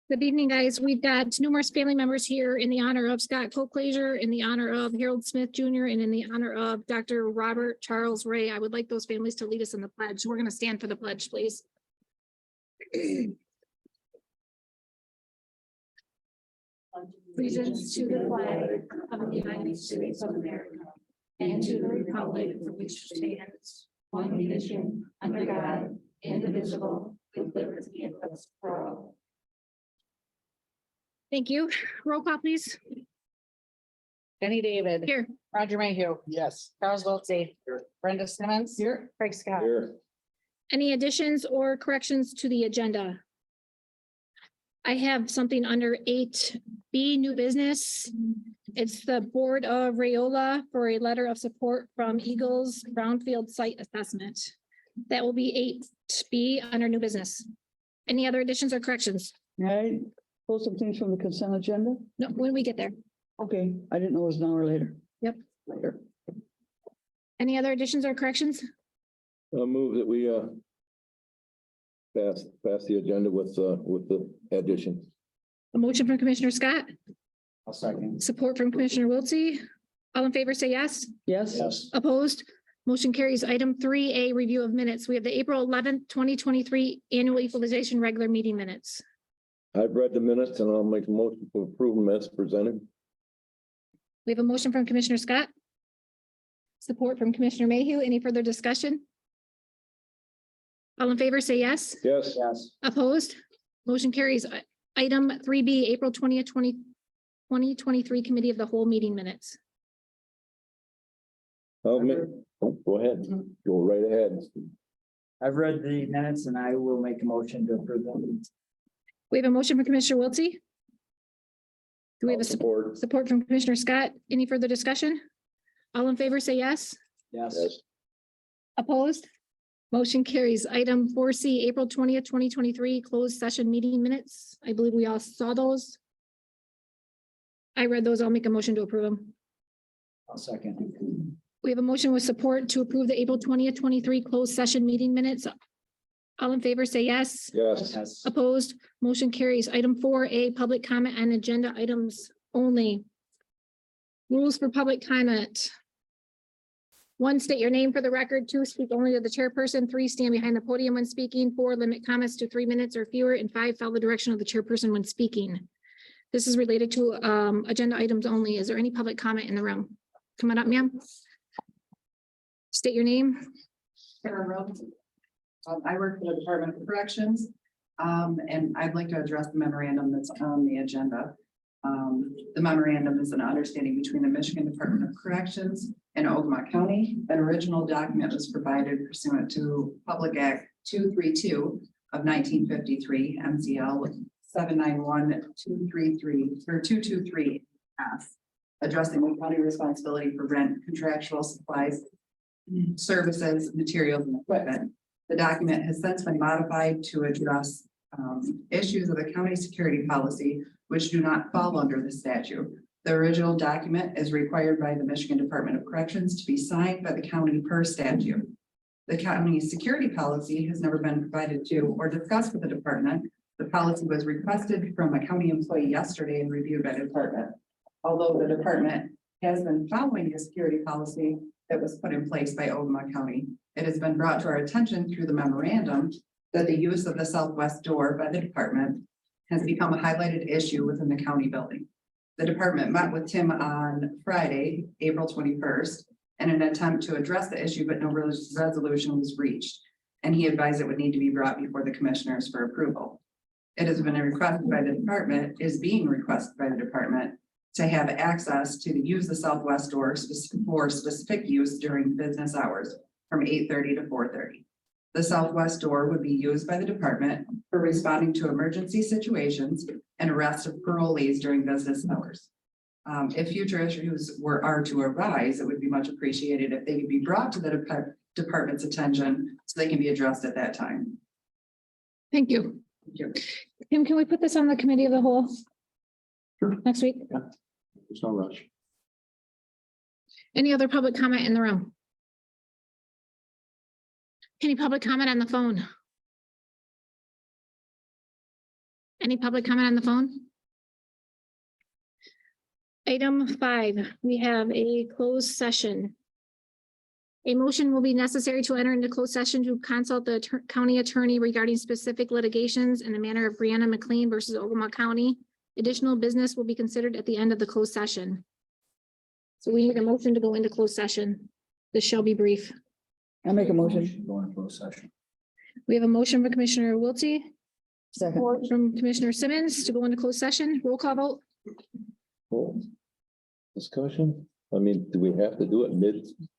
Good evening, guys. We've got numerous family members here in the honor of Scott Colclaser, in the honor of Harold Smith Jr., and in the honor of Dr. Robert Charles Ray. I would like those families to lead us in the pledge. We're going to stand for the pledge, please. Allegiance to the flag of the United States of America and to the republic for which it stands, one nation, under God, indivisible, with liberty and justice for all. Thank you. Roll call, please. Jenny David. Here. Roger Mayhew. Yes. Charles Wiltie. Brenda Simmons. Here. Craig Scott. Here. Any additions or corrections to the agenda? I have something under 8B, new business. It's the Board of Rayola for a letter of support from Eagles Brownfield Site Assessment. That will be 8B under new business. Any other additions or corrections? May I pull some things from the consent agenda? No, when we get there. Okay, I didn't know it was an hour later. Yep. Later. Any other additions or corrections? I'll move that we pass the agenda with the addition. A motion from Commissioner Scott, I'll second. support from Commissioner Wiltie. All in favor, say yes. Yes? Yes. Opposed? Motion carries. Item 3A, review of minutes. We have the April 11th, 2023 annual equalization regular meeting minutes. I've read the minutes and I'll make a motion to approve them as presented. We have a motion from Commissioner Scott. Support from Commissioner Mayhew. Any further discussion? All in favor, say yes. Yes. Yes. Opposed? Motion carries. Item 3B, April 20th, 2023 Committee of the Whole meeting minutes. Go ahead. Go right ahead. I've read the minutes and I will make a motion to approve them. We have a motion from Commissioner Wiltie. Do we have a Support. support from Commissioner Scott? Any further discussion? All in favor, say yes. Yes. Yes. Opposed? Motion carries. Item 4C, April 20th, 2023 closed session meeting minutes. I believe we all saw those. I read those. I'll make a motion to approve them. I'll second. We have a motion with support to approve the April 20th, 23 closed session meeting minutes. All in favor, say yes. Yes. Yes. Opposed? Motion carries. Item 4A, public comment on agenda items only. Rules for public comment. 1, state your name for the record. 2, speak only to the chairperson. 3, stand behind the podium when speaking. 4, limit comments to 3 minutes or fewer. And 5, follow the direction of the chairperson when speaking. This is related to agenda items only. Is there any public comment in the room? Come on up, ma'am. State your name. Sarah Rhodes. I work for the Department of Corrections, and I'd like to address the memorandum that's on the agenda. The memorandum is an understanding between the Michigan Department of Corrections and Ogama County. An original document was provided pursuant to Public Act 232 of 1953, MCL 791-233 or 223 F, addressing the county responsibility for rent, contractual supplies, services, materials, and equipment. The document has since been modified to address issues of the county security policy, which do not fall under the statute. The original document is required by the Michigan Department of Corrections to be signed by the county per statute. The county security policy has never been provided to or discussed with the department. The policy was requested from a county employee yesterday and reviewed by the department. Although the department has been following the security policy that was put in place by Ogama County, it has been brought to our attention through the memorandum that the use of the southwest door by the department has become a highlighted issue within the county building. The department met with Tim on Friday, April 21st, in an attempt to address the issue, but no resolution was reached. And he advised it would need to be brought before the commissioners for approval. It has been requested by the department, is being requested by the department to have access to use the southwest door for specific use during business hours from 8:30 to 4:30. The southwest door would be used by the department for responding to emergency situations and arrest of parolees during business hours. If future issues are to arise, it would be much appreciated if they could be brought to the department's attention so they can be addressed at that time. Thank you. Thank you. Tim, can we put this on the committee of the whole? Sure. Next week? There's no rush. Any other public comment in the room? Any public comment on the phone? Any public comment on the phone? Item 5, we have a closed session. A motion will be necessary to enter into closed session to consult the county attorney regarding specific litigations in the manner of Brianna McLean versus Ogama County. Additional business will be considered at the end of the closed session. So we need a motion to go into closed session. This shall be brief. I'll make a motion. Go into closed session. We have a motion from Commissioner Wiltie, Second. support from Commissioner Simmons to go into closed session. Roll call vote. Cool. Discussion? I mean, do we have to do it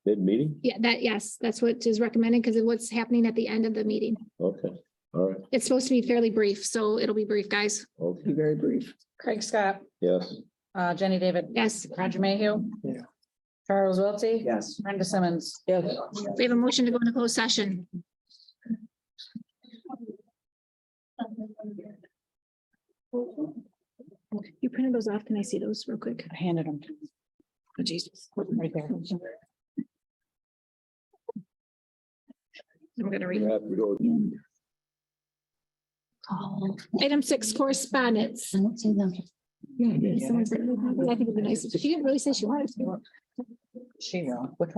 mid-meeting? Yeah, yes, that's what is recommended because of what's happening at the end of the meeting. Okay, all right, It's supposed to be fairly brief, so it'll be brief, guys. okay, Be very brief. Craig Scott, yes. Jenny David. Yes, Roger Mayhew. Yeah. Charles Wiltie. Yes. Brenda Simmons. Yes. we have a motion to go into closed session. You printed those off. Can I see those real quick? I handed them. Oh, Jesus. Right there. I'm gonna We read. have to go. Item 6, correspondence. I don't see them. I think it'd be nice. She didn't really say she wanted to. She will. Which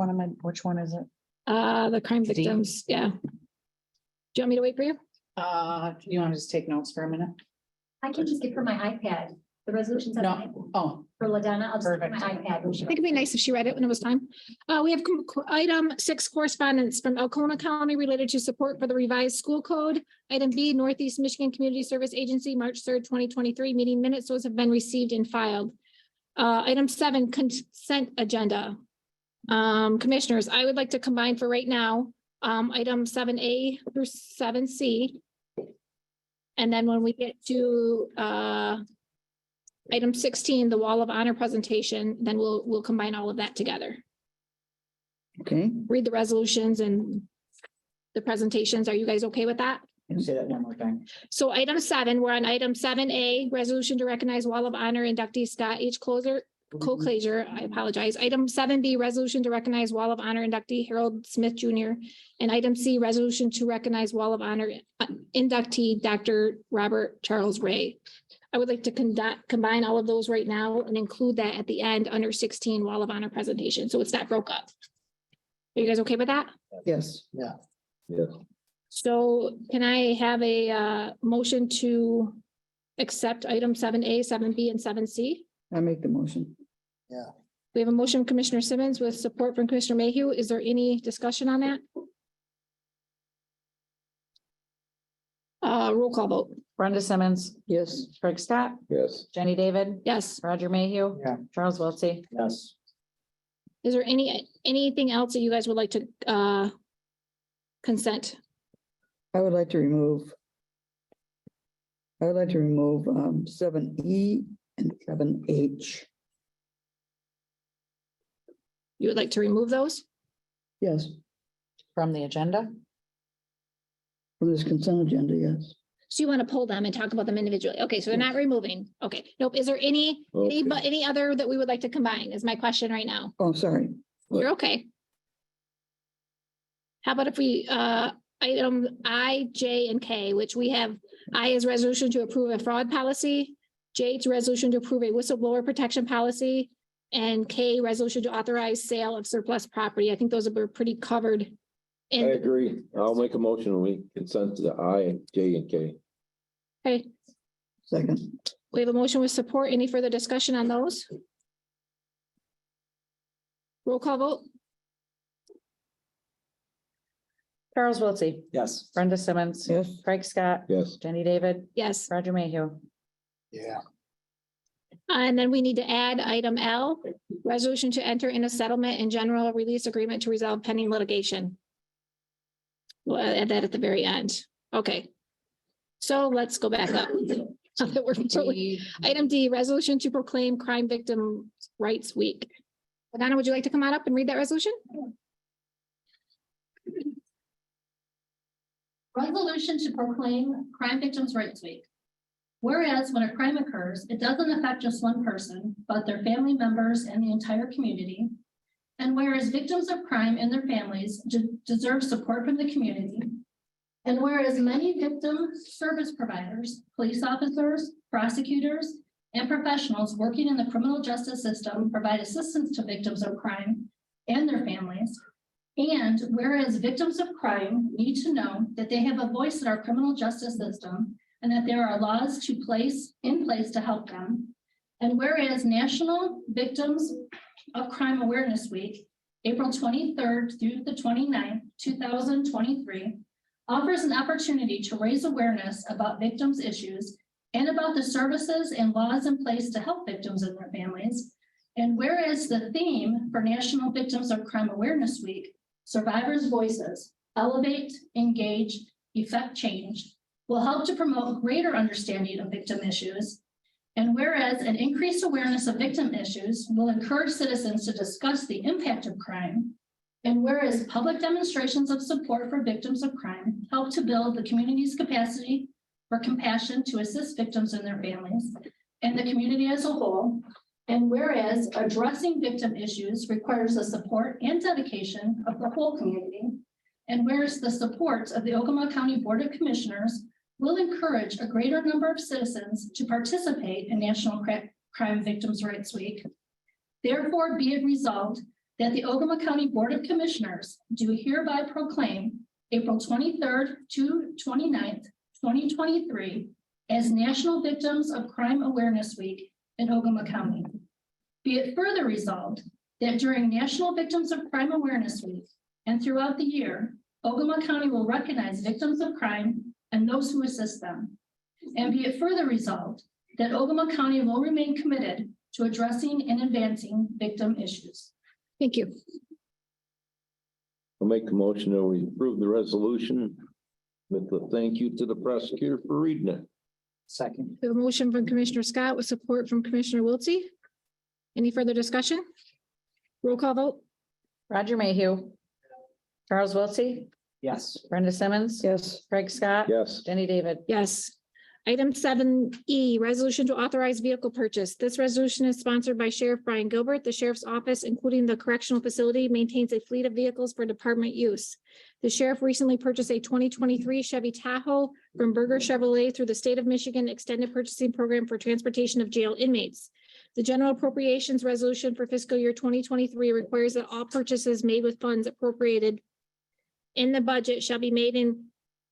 one is it? The crime D. victims, yeah. Do you want me to wait for you? Do you want to just take notes for a minute? I can just get from my iPad, the resolutions No. Oh, for Ladonna, I'll just get my Perfect. iPad. I think it'd be nice if she read it when it was time. We have item 6 correspondence from Alcona County related to support for the revised school code. Item B, Northeast Michigan Community Service Agency, March 3rd, 2023, meeting minutes. Those have been received and filed. Item 7, consent agenda. Commissioners, I would like to combine for right now, item 7A through 7C. And then when we get to, item 16, the Wall of Honor presentation, then we'll combine all of that together. Okay. Read the resolutions and the presentations. Are you guys okay with that? can you say that one more time? So item 7, we're on item 7A, resolution to recognize Wall of Honor inductee Scott H. Colclaser, I apologize. Item 7B, resolution to recognize Wall of Honor inductee Harold Smith Jr. And item C, resolution to recognize Wall of Honor inductee Dr. Robert Charles Ray. I would like to combine all of those right now and include that at the end under 16 Wall of Honor presentation. So it's not broke up. Are you guys okay with that? Yes. Yes, So can I have a motion to accept item 7A, 7B, and 7C? I make the motion. We have a motion from Commissioner Simmons with support from Commissioner Mayhew. Is there any discussion on that? Roll call vote. Brenda Simmons, Yes. Craig Scott, yes. Jenny David, Yes. Roger Mayhew. Yeah. Charles Wiltie. Yes. Is there anything else that you guys would like to consent? I would like to remove 7E and 7H. You would like to remove those? Yes, From the agenda. from this consent agenda, yes. So you want to pull them and talk about them individually? Okay, so they're not removing. Okay, nope. Is there any Okay. other that we would like to combine is my question right now? Oh, sorry. You're okay. How about if we, item I, J, and K, which we have, I is resolution to approve a fraud policy, J to resolution to approve a whistleblower protection policy, and K, resolution to authorize sale of surplus property. I think those are pretty covered. I And, agree. I'll make a motion and we consent to the I, J, and K. okay, Second. we have a motion with support. Any further discussion on those? Roll call vote? Charles Wiltie, Yes. Brenda Simmons, Yes. Craig Scott, Yes, Jenny David, Yes. Roger Mayhew. Yeah. And then we need to add item L, resolution to enter in a settlement and general release agreement to resolve pending litigation. We'll add that at the very end. Okay. So let's go back up. Now that we're- Item D, resolution to proclaim Crime Victim Rights Week. Donna, would you like to come on up and read that resolution? Resolution to proclaim Crime Victims' Rights Week. Whereas when a crime occurs, it doesn't affect just one person, but their family members and the entire community. And whereas victims of crime and their families deserve support from the community. And whereas many victim service providers, police officers, prosecutors, and professionals working in the criminal justice system provide assistance to victims of crime and their families. And whereas victims of crime need to know that they have a voice in our criminal justice system and that there are laws in place to help them. And whereas National Victims of Crime Awareness Week, April 23rd through the 29th, 2023, offers an opportunity to raise awareness about victims' issues and about the services and laws in place to help victims and their families. And whereas the theme for National Victims of Crime Awareness Week, Survivors' Voices, Elevate, Engage, Effect Change, will help to promote greater understanding of victim issues. And whereas an increased awareness of victim issues will encourage citizens to discuss the impact of crime. And whereas public demonstrations of support for victims of crime help to build the community's capacity for compassion to assist victims and their families and the community as a whole. And whereas addressing victim issues requires the support and dedication of the whole community. And whereas the support of the Ogama County Board of Commissioners will encourage a greater number of citizens to participate in National Crime Victims' Rights Week. Therefore, be it resolved that the Ogama County Board of Commissioners do hereby proclaim April 23rd to 29th, 2023 as National Victims of Crime Awareness Week in Ogama County. Be it further resolved that during National Victims of Crime Awareness Week and throughout the year, Ogama County will recognize victims of crime and those who assist them. And be it further resolved that Ogama County will remain committed to addressing and advancing victim issues. Thank you. I'll make a motion that we approve the resolution with the thank you to the prosecutor for reading it. Second. We have a motion from Commissioner Scott with support from Commissioner Wiltie. Any further discussion? Roll call vote. Roger Mayhew. Charles Wiltie, Yes. Brenda Simmons. Yes. Craig Scott. Yes, Jenny David. Yes. Item 7E, resolution to authorize vehicle purchase. This resolution is sponsored by Sheriff Brian Gilbert. The sheriff's office, including the correctional facility, maintains a fleet of vehicles for department use. The sheriff recently purchased a 2023 Chevy Tahoe from Berger Chevrolet through the State of Michigan Extended Purchasing Program for transportation of jail inmates. The general appropriations resolution for fiscal year 2023 requires that all purchases made with funds appropriated in the budget shall be made in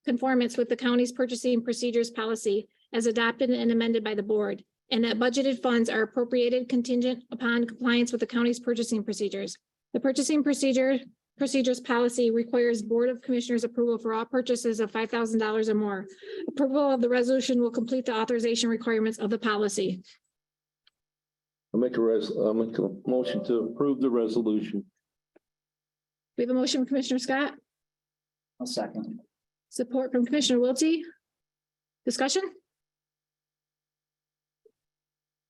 conformance with the county's purchasing procedures policy as adopted and amended by the board, and that budgeted funds are appropriated contingent upon compliance with the county's purchasing procedures. The purchasing procedures policy requires Board of Commissioners approval for all purchases of $5,000 or more. Approval of the resolution will complete the authorization requirements of the policy. I'll make a motion to approve the resolution. We have a motion from Commissioner Scott, I'll second. support from Commissioner Wiltie. Discussion?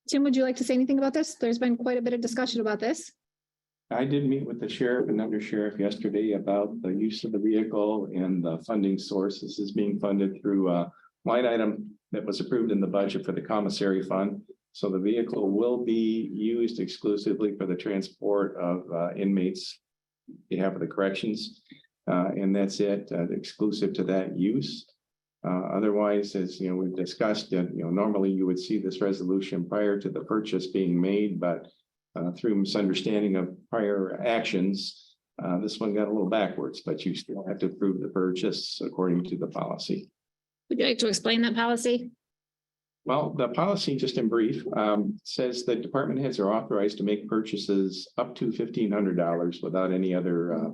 Tim, would you like to say anything about this? There's been quite a bit of discussion about this. I did meet with the sheriff and undersheriff yesterday about the use of the vehicle and the funding source. This is being funded through a line item that was approved in the budget for the commissary fund. So the vehicle will be used exclusively for the transport of inmates on behalf of the corrections. And that's it, exclusive to that use. Otherwise, as you know, we've discussed, normally you would see this resolution prior to the purchase being made, but through misunderstanding of prior actions, this one got a little backwards, but you still have to approve the purchase according to the policy. Would you like to explain that policy? Well, the policy, just in brief, says that department heads are authorized to make purchases up to $1,500 without any other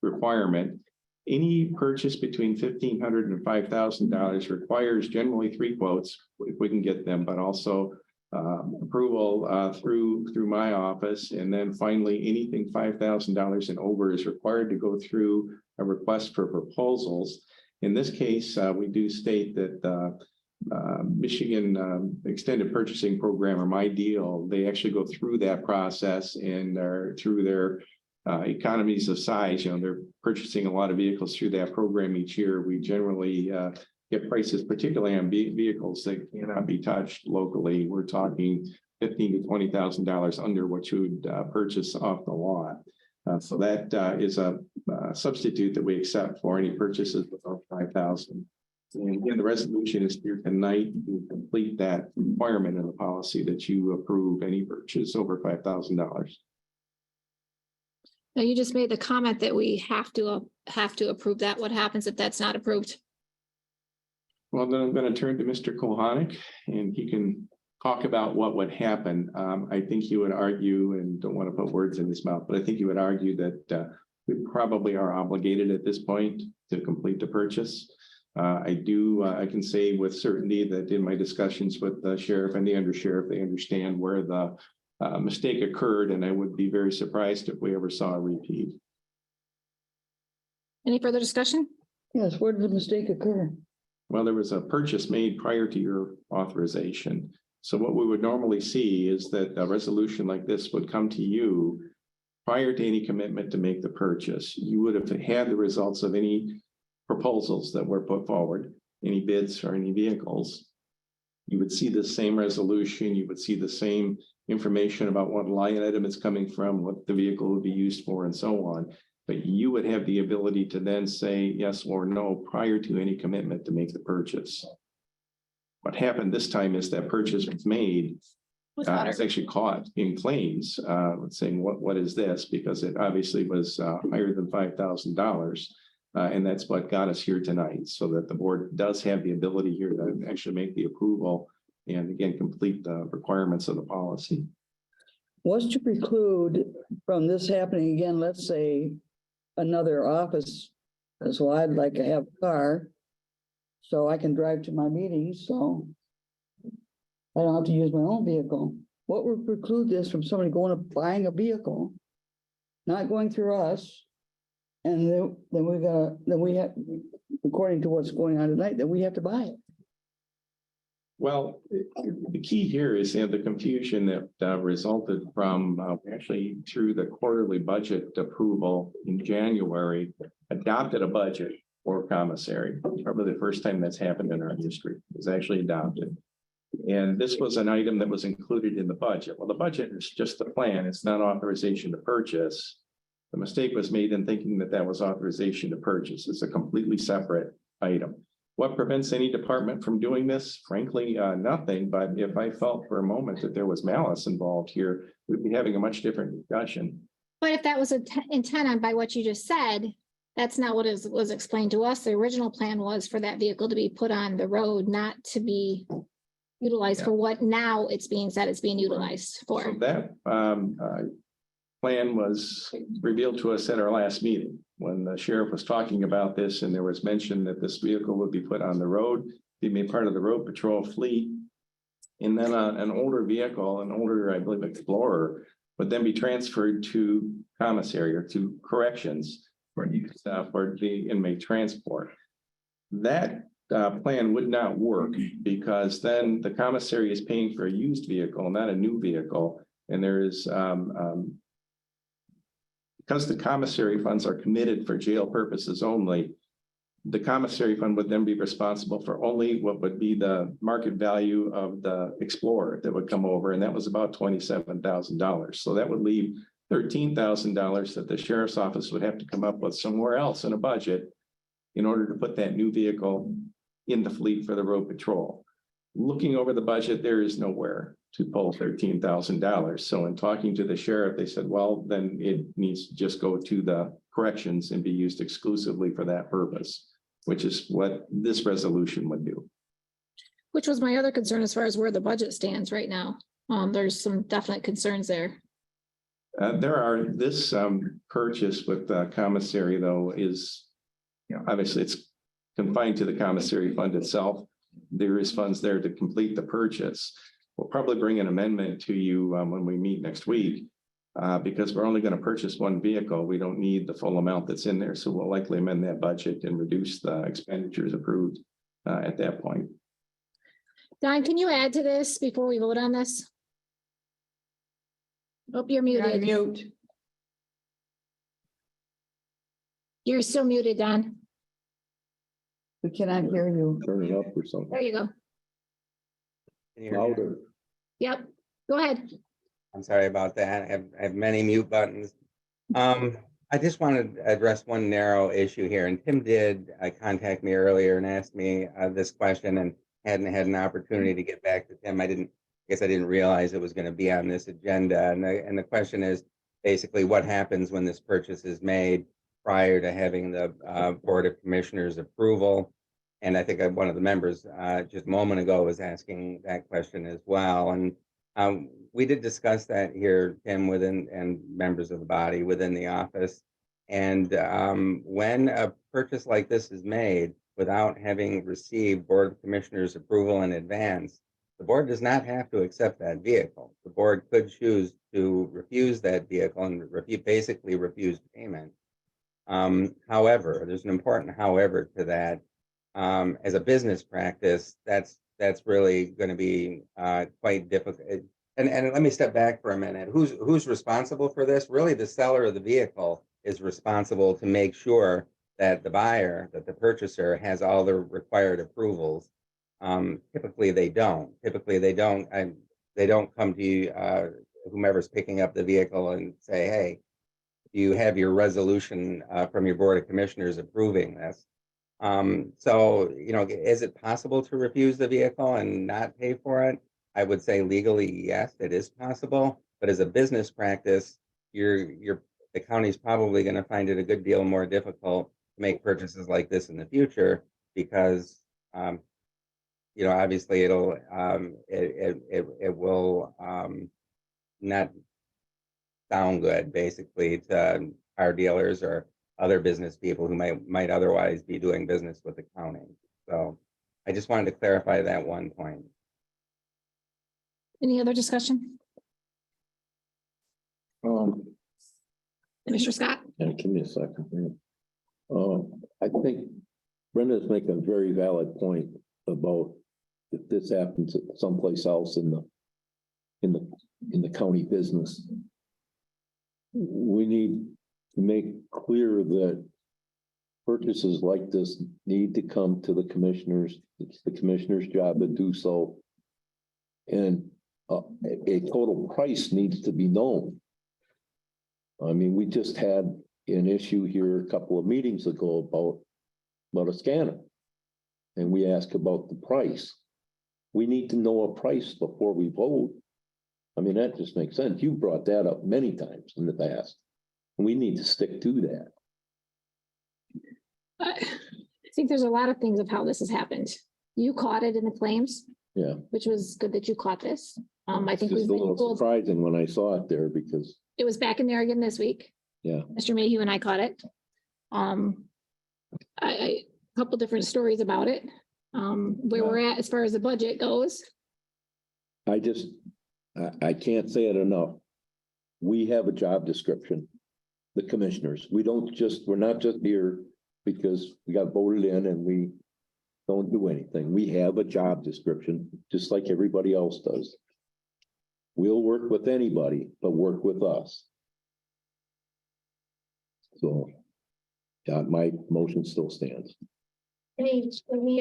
requirement. Any purchase between $1,500 and $5,000 requires generally 3 quotes if we can get them, but also approval through my office. And then finally, anything $5,000 and over is required to go through a request for proposals. In this case, we do state that Michigan Extended Purchasing Program, or MyDeal, they actually go through that process and are through their economies of size. They're purchasing a lot of vehicles through that program each year. We generally get prices, particularly on vehicles that cannot be touched locally. We're talking $15,000 to $20,000 under what you would purchase off the lot. So that is a substitute that we accept for any purchases above 5,000. And again, the resolution is here tonight to complete that requirement in the policy that you approve any purchase over $5,000. Now, you just made the comment that we have to approve that. What happens if that's not approved? Well, then I'm going to turn to Mr. Kohanik and he can talk about what would happen. I think he would argue, and don't want to put words in his mouth, but I think he would argue that we probably are obligated at this point to complete the purchase. I can say with certainty that in my discussions with the sheriff and the undersheriff, they understand where the mistake occurred, and I would be very surprised if we ever saw a repeat. Any further discussion? Yes, where did the mistake occur? Well, there was a purchase made prior to your authorization. So what we would normally see is that a resolution like this would come to you prior to any commitment to make the purchase. You would have had the results of any proposals that were put forward, any bids or any vehicles. You would see the same resolution, you would see the same information about what line item it's coming from, what the vehicle would be used for, and so on. But you would have the ability to then say yes or no prior to any commitment to make the purchase. What happened this time is that purchase was made. It's actually caught in claims, saying, what is this? Because it obviously was higher than $5,000. And that's what got us here tonight, so that the board does have the ability here to actually make the approval and again, complete the requirements of the policy. What's to preclude from this happening again, let's say another office, so I'd like to have a car so I can drive to my meetings, so I don't have to use my own vehicle. What would preclude this from somebody going and buying a vehicle, not going through us? And then we have, according to what's going on tonight, that we have to buy it. Well, the key here is the confusion that resulted from actually through the quarterly budget approval in January, adopted a budget for commissary. Probably the first time that's happened in our history. It was actually adopted. And this was an item that was included in the budget. Well, the budget is just a plan. It's not authorization to purchase. The mistake was made in thinking that that was authorization to purchase. It's a completely separate item. What prevents any department from doing this? Frankly, nothing. But if I felt for a moment that there was malice involved here, we'd be having a much different discussion. But if that was intent on by what you just said, that's not what was explained to us. The original plan was for that vehicle to be put on the road, not to be utilized for what now it's being said it's being utilized for. So that plan was revealed to us at our last meeting when the sheriff was talking about this, and there was mention that this vehicle would be put on the road, be made part of the road patrol fleet. And then an older vehicle, an older, I believe, Explorer, would then be transferred to commissary or to corrections for the inmate transport. That plan would not work because then the commissary is paying for a used vehicle, not a new vehicle. And there is because the commissary funds are committed for jail purposes only, the commissary fund would then be responsible for only what would be the market value of the Explorer that would come over. And that was about $27,000. So that would leave $13,000 that the sheriff's office would have to come up with somewhere else in a budget in order to put that new vehicle in the fleet for the road patrol. Looking over the budget, there is nowhere to pull $13,000. So in talking to the sheriff, they said, well, then it needs to just go to the corrections and be used exclusively for that purpose, which is what this resolution would do. Which was my other concern as far as where the budget stands right now. There's some definite concerns there. This purchase with the commissary, though, is, obviously it's confined to the commissary fund itself. There is funds there to complete the purchase. We'll probably bring an amendment to you when we meet next week because we're only going to purchase one vehicle. We don't need the full amount that's in there. So we'll likely amend that budget and reduce the expenditures approved at that point. Don, can you add to this before we vote on this? Oh, you're muted. Mute. You're still muted, Don. We cannot hear you. Turn it up or something There you go. louder. Yep. Go ahead. I'm sorry about that. I have many mute buttons. I just wanted to address one narrow issue here, and Tim did contact me earlier and asked me this question, and hadn't had an opportunity to get back to Tim. I guess I didn't realize it was going to be on this agenda. And the question is basically what happens when this purchase is made prior to having the Board of Commissioners approval. And I think one of the members just a moment ago was asking that question as well. And we did discuss that here, Tim, and members of the body within the office. And when a purchase like this is made without having received Board of Commissioners approval in advance, the board does not have to accept that vehicle. The board could choose to refuse that vehicle and basically refuse payment. However, there's an important however to that. As a business practice, that's really going to be quite difficult. And let me step back for a minute. Who's responsible for this? Really, the seller of the vehicle is responsible to make sure that the buyer, that the purchaser, has all the required approvals. Typically, they don't. They don't come to you, whomever's picking up the vehicle, and say, "Hey, you have your resolution from your Board of Commissioners approving this." So, is it possible to refuse the vehicle and not pay for it? I would say legally, yes, it is possible. But as a business practice, the county's probably going to find it a good deal more difficult to make purchases like this in the future because, obviously it will not sound good, basically, to our dealers or other business people who might otherwise be doing business with the county. So I just wanted to clarify that one point. Any other discussion? Commissioner Scott? Yeah, give me a second here. I think Brenda's making a very valid point about if this happens someplace else in the county business. We need to make clear that purchases like this need to come to the commissioners. It's the commissioner's job to do so. And a total price needs to be known. I mean, we just had an issue here a couple of meetings ago about a scanner. And we asked about the price. We need to know a price before we vote. I mean, that just makes sense. You brought that up many times in the past. We need to stick to that. I think there's a lot of things of how this has happened. You caught it in the claims. Yeah. Which was good that you caught this. I think It's just a little surprising when I saw it there because. It was back in there again this week. Yeah. Mr. Mayhew and I caught it. A couple different stories about it. Where we're at as far as the budget goes. I can't say it enough. We have a job description, the commissioners. We're not just here because we got voted in and we don't do anything. We have a job description, just like everybody else does. We'll work with anybody, but work with us. So, my motion still stands. Any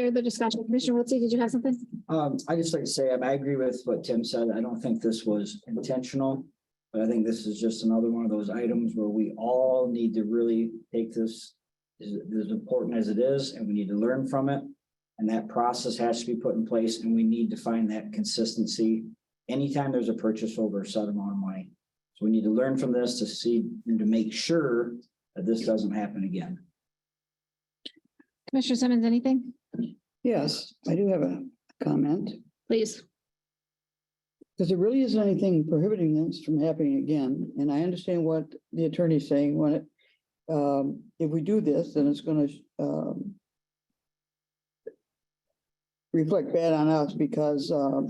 other discussion? Commissioner Wiltie, did you have something? I just like to say, I agree with what Tim said. I don't think this was intentional, but I think this is just another one of those items where we all need to really take this as important as it is, and we need to learn from it. And that process has to be put in place, and we need to find that consistency anytime there's a purchase over a set amount of money. So we need to learn from this to see and to make sure that this doesn't happen again. Commissioner Simmons, anything? Yes, I do have a comment, Please. because there really isn't anything prohibiting this from happening again. And I understand what the attorney's saying when if we do this, then it's gonna reflect bad on us because of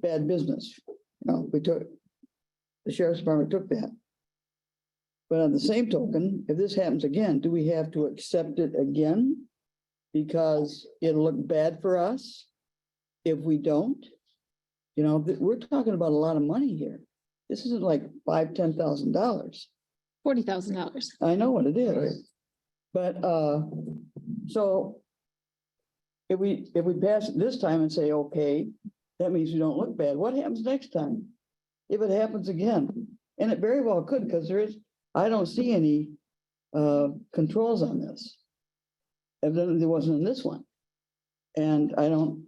bad business. The sheriff's department took that. But on the same token, if this happens again, do we have to accept it again? Because it'll look bad for us if we don't. We're talking about a lot of money here. This isn't like $5,000, $10,000. $40,000. I know what it is. But so if we pass it this time and say, okay, that means we don't look bad. What happens next time? If it happens again, and it very well could, because I don't see any controls on this. Evidently, there wasn't in this one. And I don't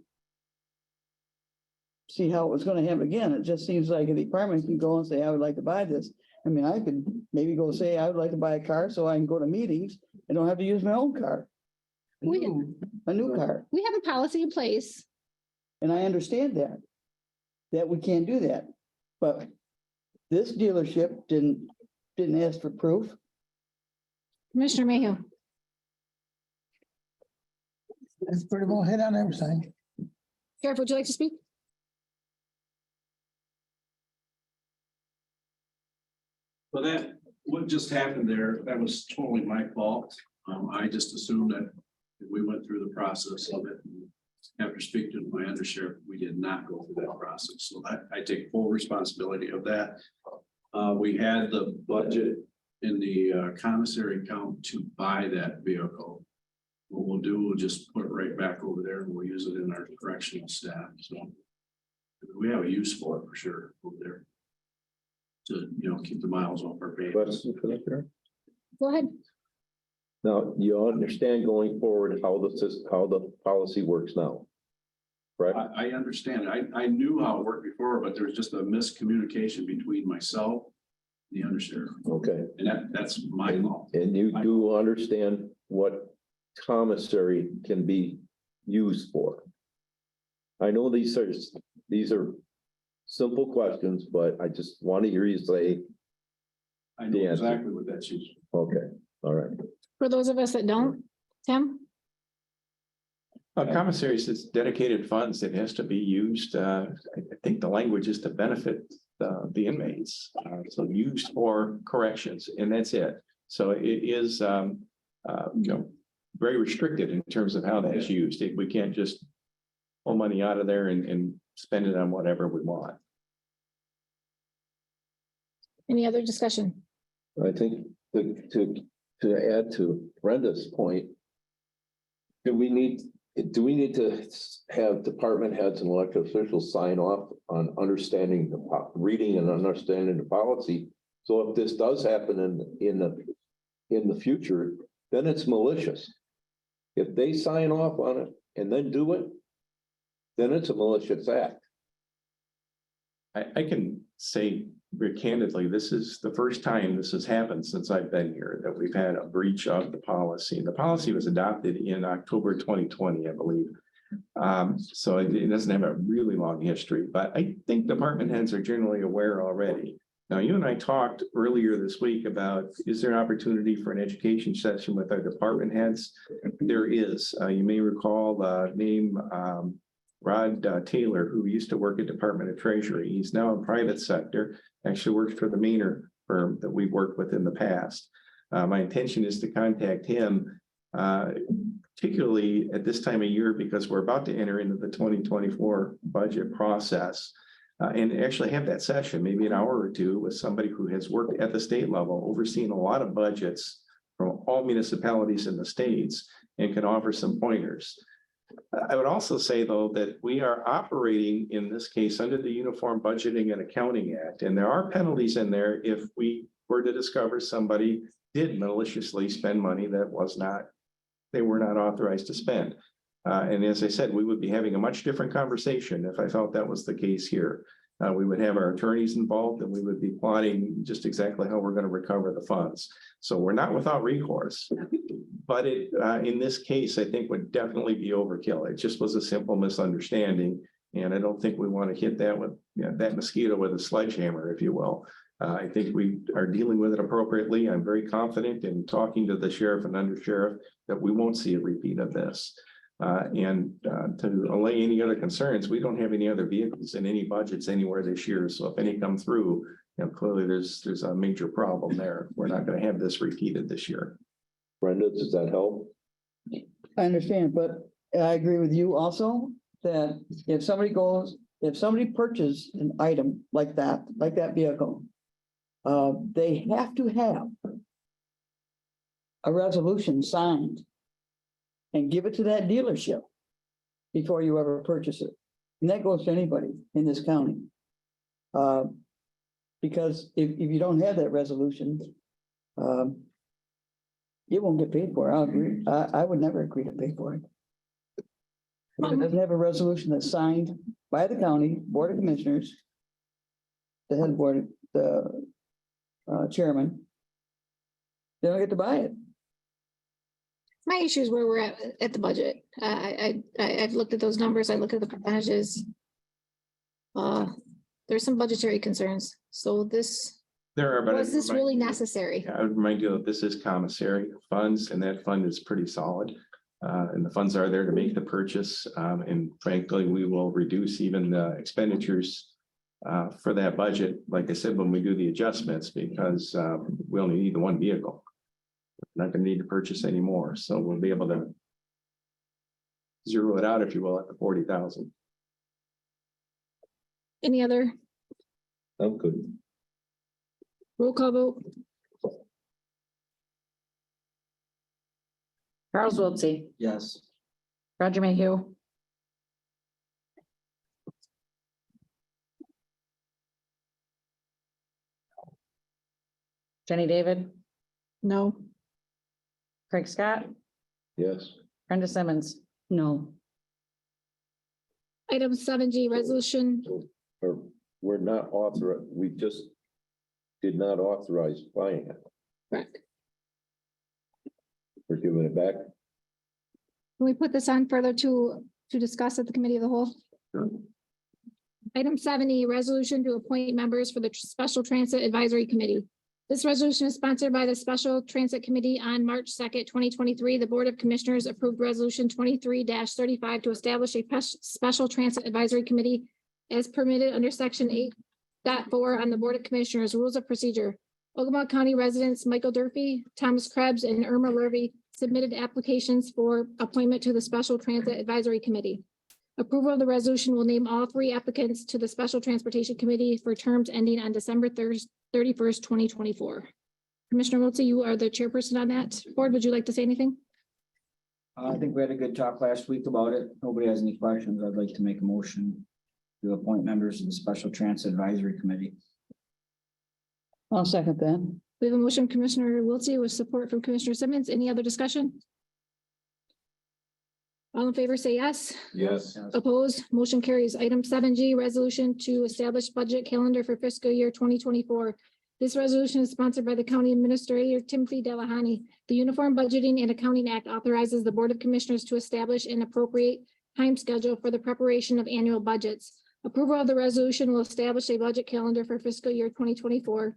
see how it was gonna happen again. It just seems like a department can go and say, I would like to buy this. I mean, I could maybe go say, I would like to buy a car so I can go to meetings and don't have to use my own car. A new car. We have a policy in place. And I understand that we can't do that. But this dealership didn't ask for proof. Commissioner Mayhew. That's pretty well hit on everything. Sheriff, would you like to speak? Well, that, what just happened there, that was totally my fault. I just assumed that we went through the process of it. After speaking to my undersheriff, we did not go through that process. So I take full responsibility of that. We had the budget in the commissary account to buy that vehicle. What we'll do, we'll just put it right back over there and we'll use it in our correctional staff. So we have a use for it for sure over there. To, keep the miles off our pavement. Question for the sheriff? Go ahead. Now, you understand going forward how the policy works now, right? I understand. I knew how it worked before, but there was just a miscommunication between myself and the undersheriff. Okay, And that's my fault. and you do understand what commissary can be used for? I know these are simple questions, but I just want to hear you say, I know the answer. exactly what that's used. okay, all right. For those of us that don't, Tim? Commissaries, it's dedicated funds that has to be used. I think the language is to benefit the inmates. So used for corrections, and that's it. So it is, very restricted in terms of how that's used. We can't just pull money out of there and spend it on whatever we want. Any other discussion? I think to add to Brenda's point, do we need to have department heads and elected officials sign off on understanding reading and understanding the policy? So if this does happen in the future, then it's malicious. If they sign off on it and then do it, then it's a malicious act. I can say very candidly, this is the first time this has happened since I've been here, that we've had a breach of the policy. The policy was adopted in October 2020, I believe. So it doesn't have a really long history, but I think department heads are generally aware already. Now, you and I talked earlier this week about, is there an opportunity for an education session with our department heads? There is. You may recall the name Rod Taylor, who used to work at Department of Treasury. He's now in private sector, actually works for the Mainer firm that we've worked with in the past. My intention is to contact him, particularly at this time of year, because we're about to enter into the 2024 budget process. And actually have that session, maybe an hour or two, with somebody who has worked at the state level, overseen a lot of budgets from all municipalities in the states, and can offer some pointers. I would also say, though, that we are operating in this case under the Uniform Budgeting and Accounting Act, and there are penalties in there if we were to discover somebody did maliciously spend money that they were not authorized to spend. And as I said, we would be having a much different conversation if I felt that was the case here. We would have our attorneys involved, and we would be plotting just exactly how we're going to recover the funds. So we're not without recourse, but in this case, I think would definitely be overkill. It just was a simple misunderstanding. And I don't think we want to hit that with that mosquito with a sledgehammer, if you will. I think we are dealing with it appropriately. I'm very confident in talking to the sheriff and undersheriff that we won't see a repeat of this. To allay any other concerns, we don't have any other vehicles in any budgets anywhere this year. So if any come through, clearly there's a major problem there. We're not going to have this repeated this year. Brenda, does that help? I understand, but I agree with you also that if somebody purchases an item like that vehicle, they have to have a resolution signed and give it to that dealership before you ever purchase it. And that goes to anybody in this county. Because if you don't have that resolution, it won't get paid for. I'll agree. I would never agree to pay for it. If it doesn't have a resolution that's signed by the county Board of Commissioners, the head board, the chairman, they don't get to buy it. My issue is where we're at the budget. I've looked at those numbers. I look at the percentages. There's some budgetary concerns. So was this really necessary? I would remind you that this is commissary funds and that fund is pretty solid. And the funds are there to make the purchase. And frankly, we will reduce even the expenditures for that budget, like I said, when we do the adjustments, because we only need the one vehicle. We're not gonna need to purchase any more, so we'll be able to zero it out, if you will, at the 40,000. Any other I'm good. roll call vote? Charles Wiltie, Yes. Roger Mayhew. Jenny David, No. Craig Scott, Yes. Brenda Simmons. No, Item 7G, resolution. Or we're not authorized, we just did not authorize buying it. Correct. We're giving it back. Can we put this on further to discuss at the committee of the whole? Sure. Item 70, resolution to appoint members for the Special Transit Advisory Committee. This resolution is sponsored by the Special Transit Committee on March 2nd, 2023. The Board of Commissioners approved Resolution 23-35 to establish a Special Transit Advisory Committee as permitted under Section 8.4 on the Board of Commissioners Rules of Procedure. Ogama County residents Michael Durfee, Thomas Krebs, and Irma Lurvy submitted applications for appointment to the Special Transit Advisory Committee. Approval of the resolution will name all 3 applicants to the Special Transportation Committee for terms ending on December 31st, 2024. Commissioner Wiltie, you are the chairperson on that board. Would you like to say anything? I think we had a good talk last week about it. Nobody has any questions. I'd like to make a motion to appoint members of the Special Transit Advisory Committee. I'll second that. We have a motion, Commissioner Wiltie, with support from Commissioner Simmons. Any other discussion? All in favor, say yes. Yes. Opposed, motion carries. Item 7G, resolution to establish budget calendar for fiscal year 2024. This resolution is sponsored by the County Administrator Timothy Delahoney. The Uniform Budgeting and Accounting Act authorizes the Board of Commissioners to establish an appropriate time schedule for the preparation of annual budgets. Approval of the resolution will establish a budget calendar for fiscal year 2024,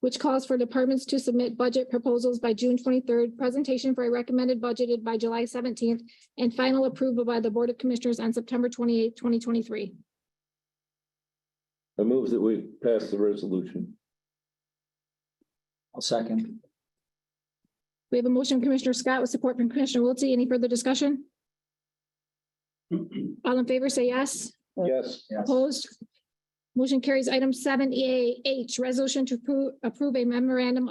which calls for departments to submit budget proposals by June 23rd, presentation for a recommended budgeted by July 17th, and final approval by the Board of Commissioners on September 28th, 2023. I move that we pass the resolution. I'll second. We have a motion, Commissioner Scott, with support from Commissioner Wiltie. Any further discussion? All in favor, say yes. Yes. Yes. Opposed? Motion carries. Item 7H, resolution to approve a memorandum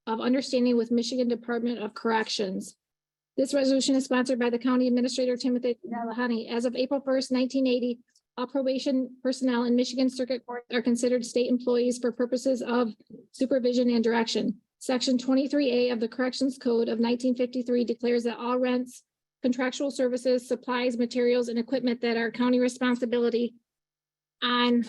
of understanding with Michigan Department of Corrections. This resolution is sponsored by the County Administrator Timothy Delahoney. As of April 1st, 1980, all probation personnel in Michigan Circuit Court are considered state employees for purposes of supervision and direction. Section 23A of the Corrections Code of 1953 declares that all rents, contractual services, supplies, materials, and equipment that are county responsibility on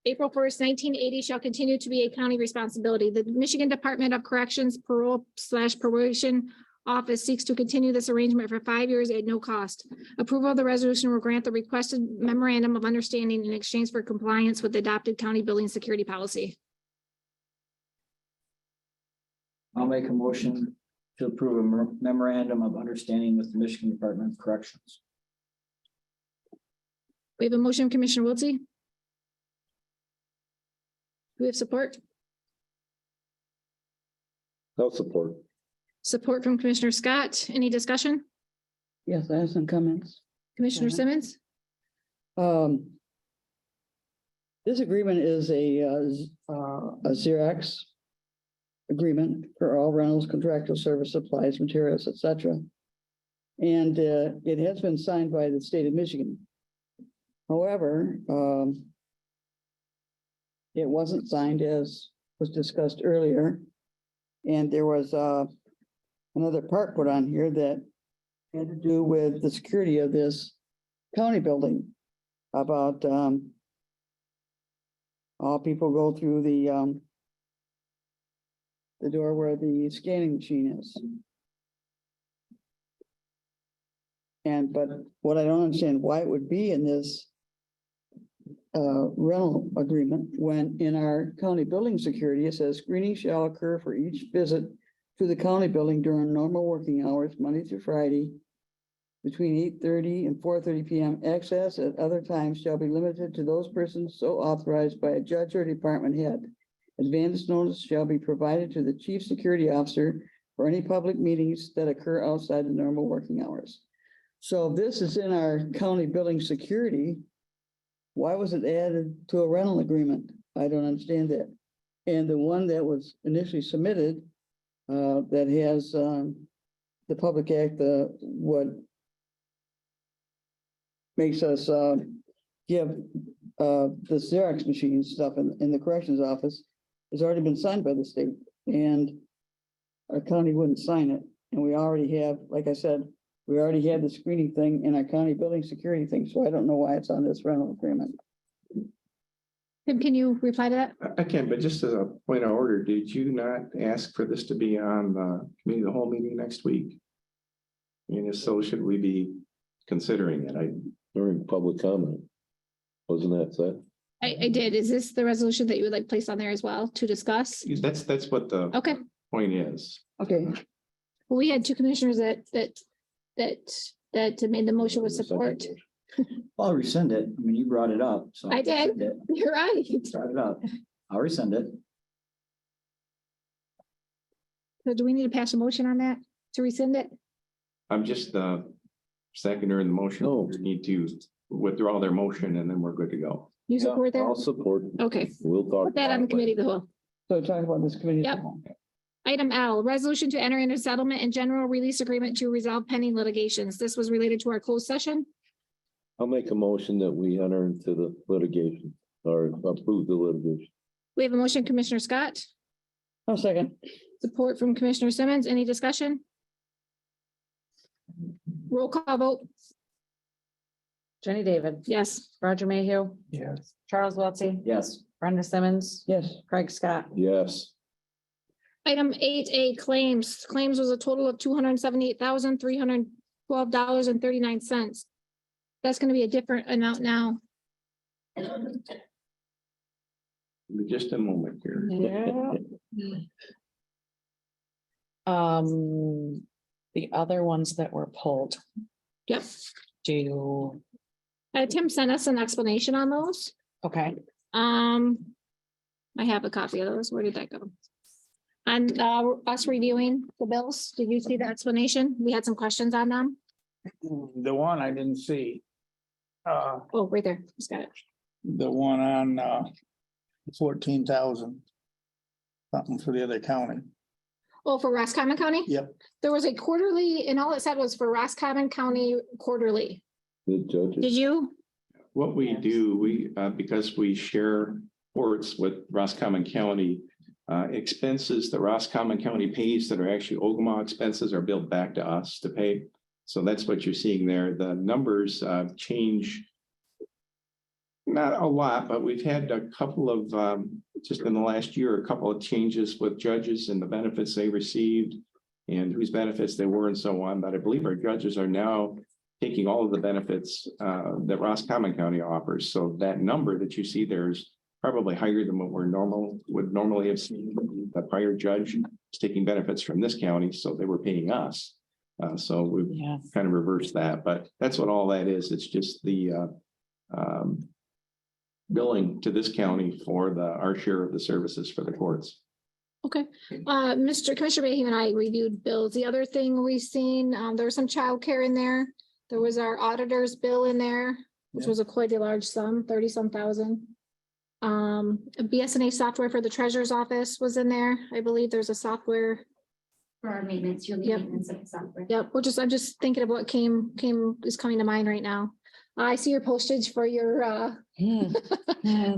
April 1st, 1980 shall continue to be a county responsibility. The Michigan Department of Corrections Parole/Probation Office seeks to continue this arrangement for 5 years at no cost. Approval of the resolution will grant the requested memorandum of understanding in exchange for compliance with the adopted county building security policy. I'll make a motion to approve a memorandum of understanding with the Michigan Department of Corrections. We have a motion, Commissioner Wiltie. Do we have support? No support. Support from Commissioner Scott. Any discussion? Yes, I have some comments. Commissioner Yeah. Simmons? This agreement is a Xerox agreement for all rentals, contractual service, supplies, materials, etc. And it has been signed by the state of Michigan. However, it wasn't signed as was discussed earlier. And there was another part put on here that had to do with the security of this county building. About all people go through the door where the scanning machine is. And, but what I don't understand, why it would be in this rental agreement, when in our county building security, it says screening shall occur for each visit to the county building during normal working hours, Monday through Friday, between 8:30 and 4:30 PM. Access at other times shall be limited to those persons so authorized by a judge or department head. Advance notice shall be provided to the chief security officer for any public meetings that occur outside the normal working hours. So if this is in our county building security, why was it added to a rental agreement? I don't understand that. And the one that was initially submitted, that has, the Public Act, what makes us, give, the Xerox machine stuff in the corrections office has already been signed by the state, and our county wouldn't sign it. And we already have, like I said, we already had the screening thing in our county building security thing, so I don't know why it's on this rental agreement. Tim, can you reply to that? I can, but just as a point of order, did you not ask for this to be on the committee of the whole meeting next week? And if so, should we be considering it? During public comment. Wasn't that said? I did. Is this the resolution that you would like placed on there as well to discuss? That's what the Okay, point is. Okay, well, we had two commissioners that made the motion with support. I'll rescind it. I mean, you brought it up, so. I did. rescind it. You're right. Brought it up. I'll rescind it. So do we need to pass a motion on that to rescind it? I'm just the seconder in the motion. No. We need to withdraw their motion and then we're good to go. You support that? I'll support. Okay, We'll talk. put that on the committee of the whole. so talk about this committee. Yep. Item L, resolution to enter into settlement and general release agreement to resolve pending litigations. This was related to our closed session. I'll make a motion that we enter into the litigation or approve the litigation. We have a motion, Commissioner Scott, I'll second. support from Commissioner Simmons. Any discussion? Roll call vote. Jenny David, Yes. Roger Mayhew, Yes. Charles Wiltie, Yes. Brenda Simmons, Yes, Craig Scott. Yes. Item 8A claims. Claims was a total of $278,312.39. That's going to be a different amount now. Just a moment here. The other ones that were pulled, Yep. Tim sent us an explanation on those. okay, I have a copy of those. Where did that go? And us reviewing the bills, did you see the explanation? We had some questions on them. The one I didn't see. Oh, right there. Just got it. The one on 14,000. Something for the other county. Oh, for Roscommon County? Yep. There was a quarterly, and all it said was for Roscommon County quarterly. Good judges. Did you? What we do, because we share ports with Roscommon County, expenses that Roscommon County pays that are actually Ogama expenses are billed back to us to pay. So that's what you're seeing there. The numbers change. Not a lot, but we've had a couple of, just in the last year, a couple of changes with judges and the benefits they received and whose benefits they were and so on. But I believe our judges are now taking all of the benefits that Roscommon County offers. So that number that you see there is probably higher than what would normally have seen. The prior judge is taking benefits from this county, so they were paying us. So we've yeah, kind of reversed that, but that's what all that is. It's just the billing to this county for our share of the services for the courts. Okay. Mr. Commissioner Mayhew and I reviewed bills. The other thing we've seen, there was some childcare in there. There was our auditor's bill in there, which was quite a large sum, 30-some thousand. A BSNA software for the treasurer's office was in there. I believe there's a software. For our maintenance, you'll need Yep. maintenance of the software. Yep, I'm just thinking of what is coming to mind right now. I see your postage for your,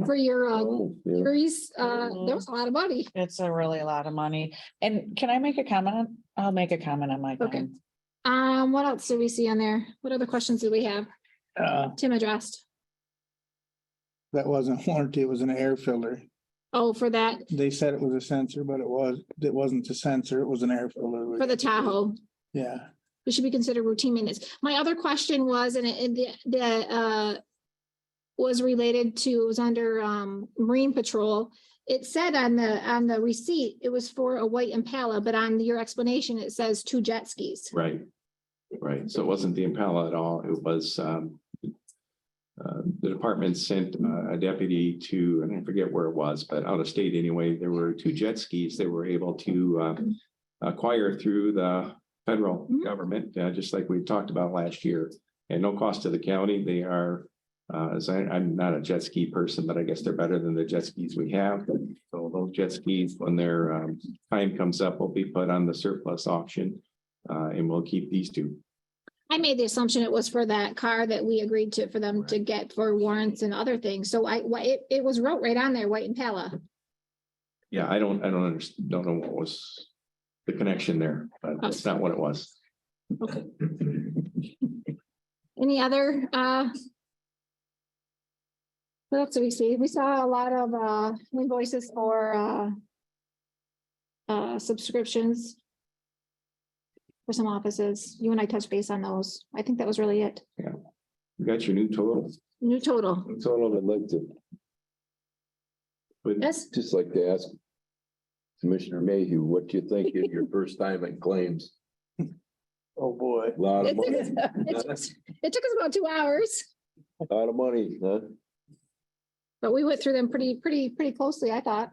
for your, Oh, yeah. juries. There was a lot of money. It's a really lot of money. And can I make a comment? I'll make a comment on my Okay. time. What else did we see on there? What other questions do we have? Tim addressed. That wasn't warranty, it was an air filter. Oh, for that, They said it was a sensor, but it wasn't a sensor, it was an air filter. for the Tahoe. Yeah, It should be considered routine maintenance. My other question was, and was related to, it was under, Marine Patrol. It said on the receipt, it was for a white Impala, but on your explanation, it says 2 jet skis. Right. Right. So it wasn't the Impala at all. It was, the department sent a deputy to, I don't forget where it was, but out of state anyway. There were 2 jet skis they were able to acquire through the federal Mhm. government, just like we talked about last year. And no cost to the county. They are, I'm not a jet ski person, but I guess they're better than the jet skis we have. So those jet skis, when their time comes up, will be put on the surplus auction. And we'll keep these 2. I made the assumption it was for that car that we agreed to, for them to get for warrants and other things. So it was wrote right on there, white Impala. Yeah, I don't understand, don't know what was the connection there, but that's not what it was. Okay. Any other, what else did we see? We saw a lot of, invoices for, subscriptions for some offices. You and I touched base on those. I think that was really it. You got your new total. New total. I'd like to, But Yes, just like to ask Commissioner Mayhew, what do you think is your first time in claims? oh boy. A lot of it money, took us about 2 hours, a lot of money, huh? but we went through them pretty closely, I thought.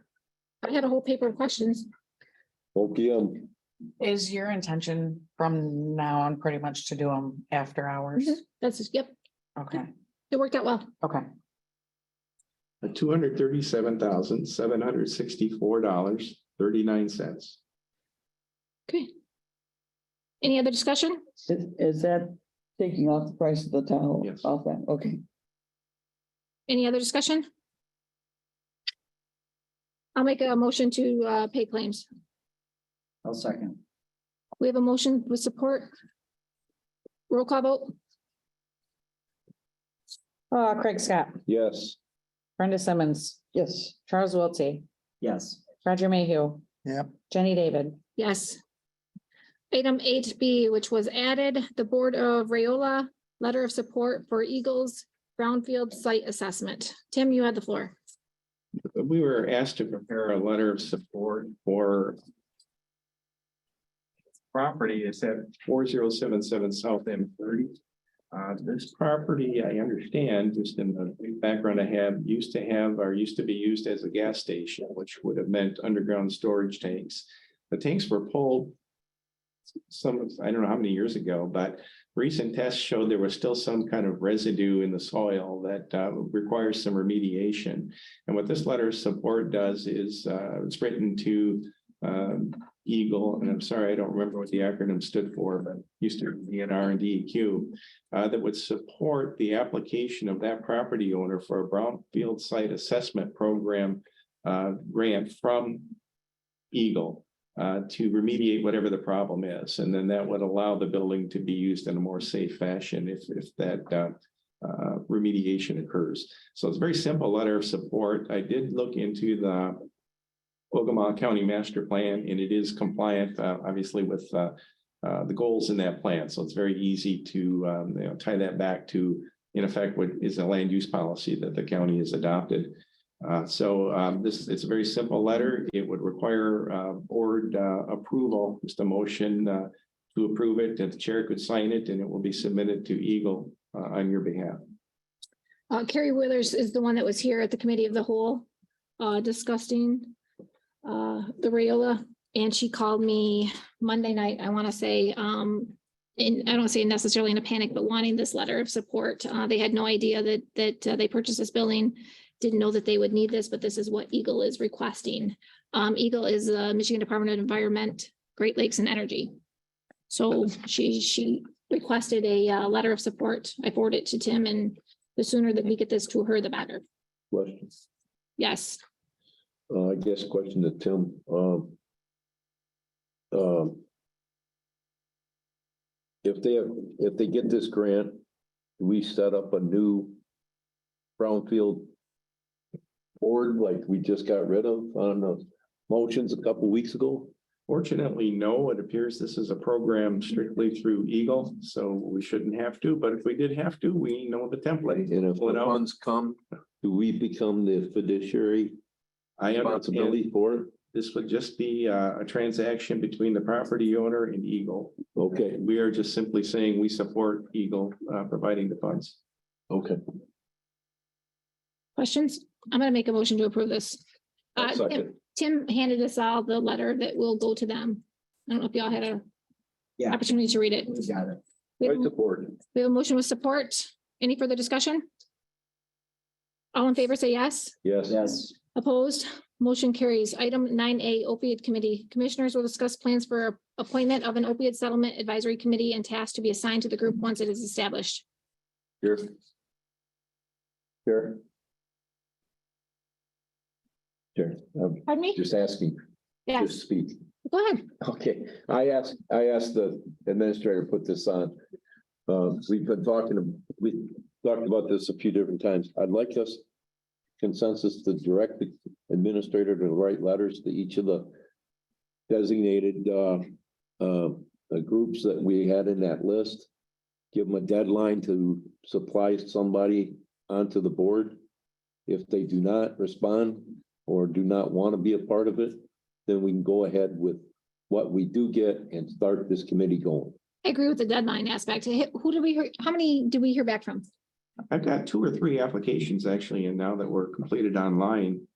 I had a whole paper of questions. Okay, Is your intention from now on pretty much to do them after hours? Yep, Okay, it worked out well. okay. $237,764.39. Okay. Any other discussion? Is that taking off the price of the Tahoe? Yes. Off that, okay. Any other discussion? I'll make a motion to pay claims. I'll second. We have a motion with support. Roll call vote. Craig Scott, yes. Brenda Simmons, Yes, Charles Wiltie, Yes. Roger Mayhew. Yep. Jenny David. Yes. Item 8B, which was added, the Board of Rayola, letter of support for Eagles Brownfield site assessment. Tim, you had the floor. We were asked to prepare a letter of support for property. It's at 4077 South M30. This property, I understand, just in the background I have, used to be used as a gas station, which would have meant underground storage tanks. The tanks were pulled I don't know how many years ago, but recent tests showed there was still some kind of residue in the soil that requires some remediation. And what this letter of support does is it's written to Eagle, and I'm sorry, I don't remember what the acronym stood for, but used to be an R&DEQ, that would support the application of that property owner for a brownfield site assessment program grant from Eagle to remediate whatever the problem is. And then that would allow the building to be used in a more safe fashion if that remediation occurs. So it's a very simple letter of support. I did look into the Ogama County Master Plan, and it is compliant, obviously, with the goals in that plan. So it's very easy to tie that back to, in effect, what is a land use policy that the county has adopted. It's a very simple letter. It would require board approval, just a motion to approve it, and the chair could sign it, and it will be submitted to Eagle on your behalf. Carrie Withers is the one that was here at the committee of the whole discussing the Rayola, and she called me Monday night, I want to say, and I don't say necessarily in a panic, but wanting this letter of support. They had no idea that they purchased this building, didn't know that they would need this, but this is what Eagle is requesting. Eagle is the Michigan Department of Environment, Great Lakes and Energy. So she requested a letter of support. I forwarded it to Tim, and the sooner that we get this to her, the better. Questions? Yes. I guess question to Tim. If they get this grant, do we set up a new brownfield board like we just got rid of on the motions a couple weeks ago? Fortunately, no, it appears this is a program strictly through Eagle, so we shouldn't have to, but if we did have to, we know the template. And if Pull it the out. funds come, do we become the fiduciary I understand responsibility for it? this would just be a transaction between the property owner and Eagle. Okay, We are just simply saying we support Eagle providing the funds. okay. Questions? I'm gonna make a motion to approve this. I'll Tim- second. Tim handed us all the letter that will go to them. I don't know if y'all had a Yeah. opportunity to read it. We got it. We I have support it. we have a motion with support. Any further discussion? All in favor, say yes. Yes. Yes. Opposed? Motion carries. Item 9A opioid committee. Commissioners will discuss plans for appointment of an opioid settlement advisory committee and tasks to be assigned to the group once it is established. Here. Here. Sure, I'm Pardon me? just asking to Yes, speak. go ahead. Okay, I asked the administrator to put this on. We've been we talked about this a few different times. I'd like us consensus to direct the administrator to write letters to each of the designated groups that we had in that list. Give them a deadline to supply somebody onto the board. If they do not respond or do not want to be a part of it, then we can go ahead with what we do get and start this committee going. I agree with the deadline aspect. Who did we hear? How many did we hear back from? I've got 2 or 3 applications actually, and now that we're completed online.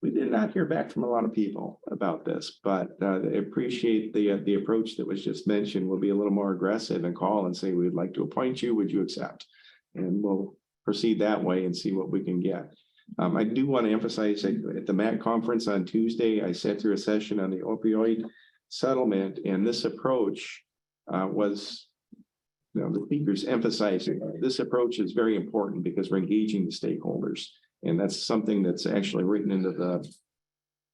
We did not hear back from a lot of people about this, but I appreciate the approach that was just mentioned. We'll be a little more aggressive and call and say, we'd like to appoint you. Would you accept? And we'll proceed that way and see what we can get. I do want to emphasize that at the MAC conference on Tuesday, I sat through a session on the opioid settlement, and this approach was, the speakers emphasizing this approach is very important because we're engaging the stakeholders. And that's something that's actually written into the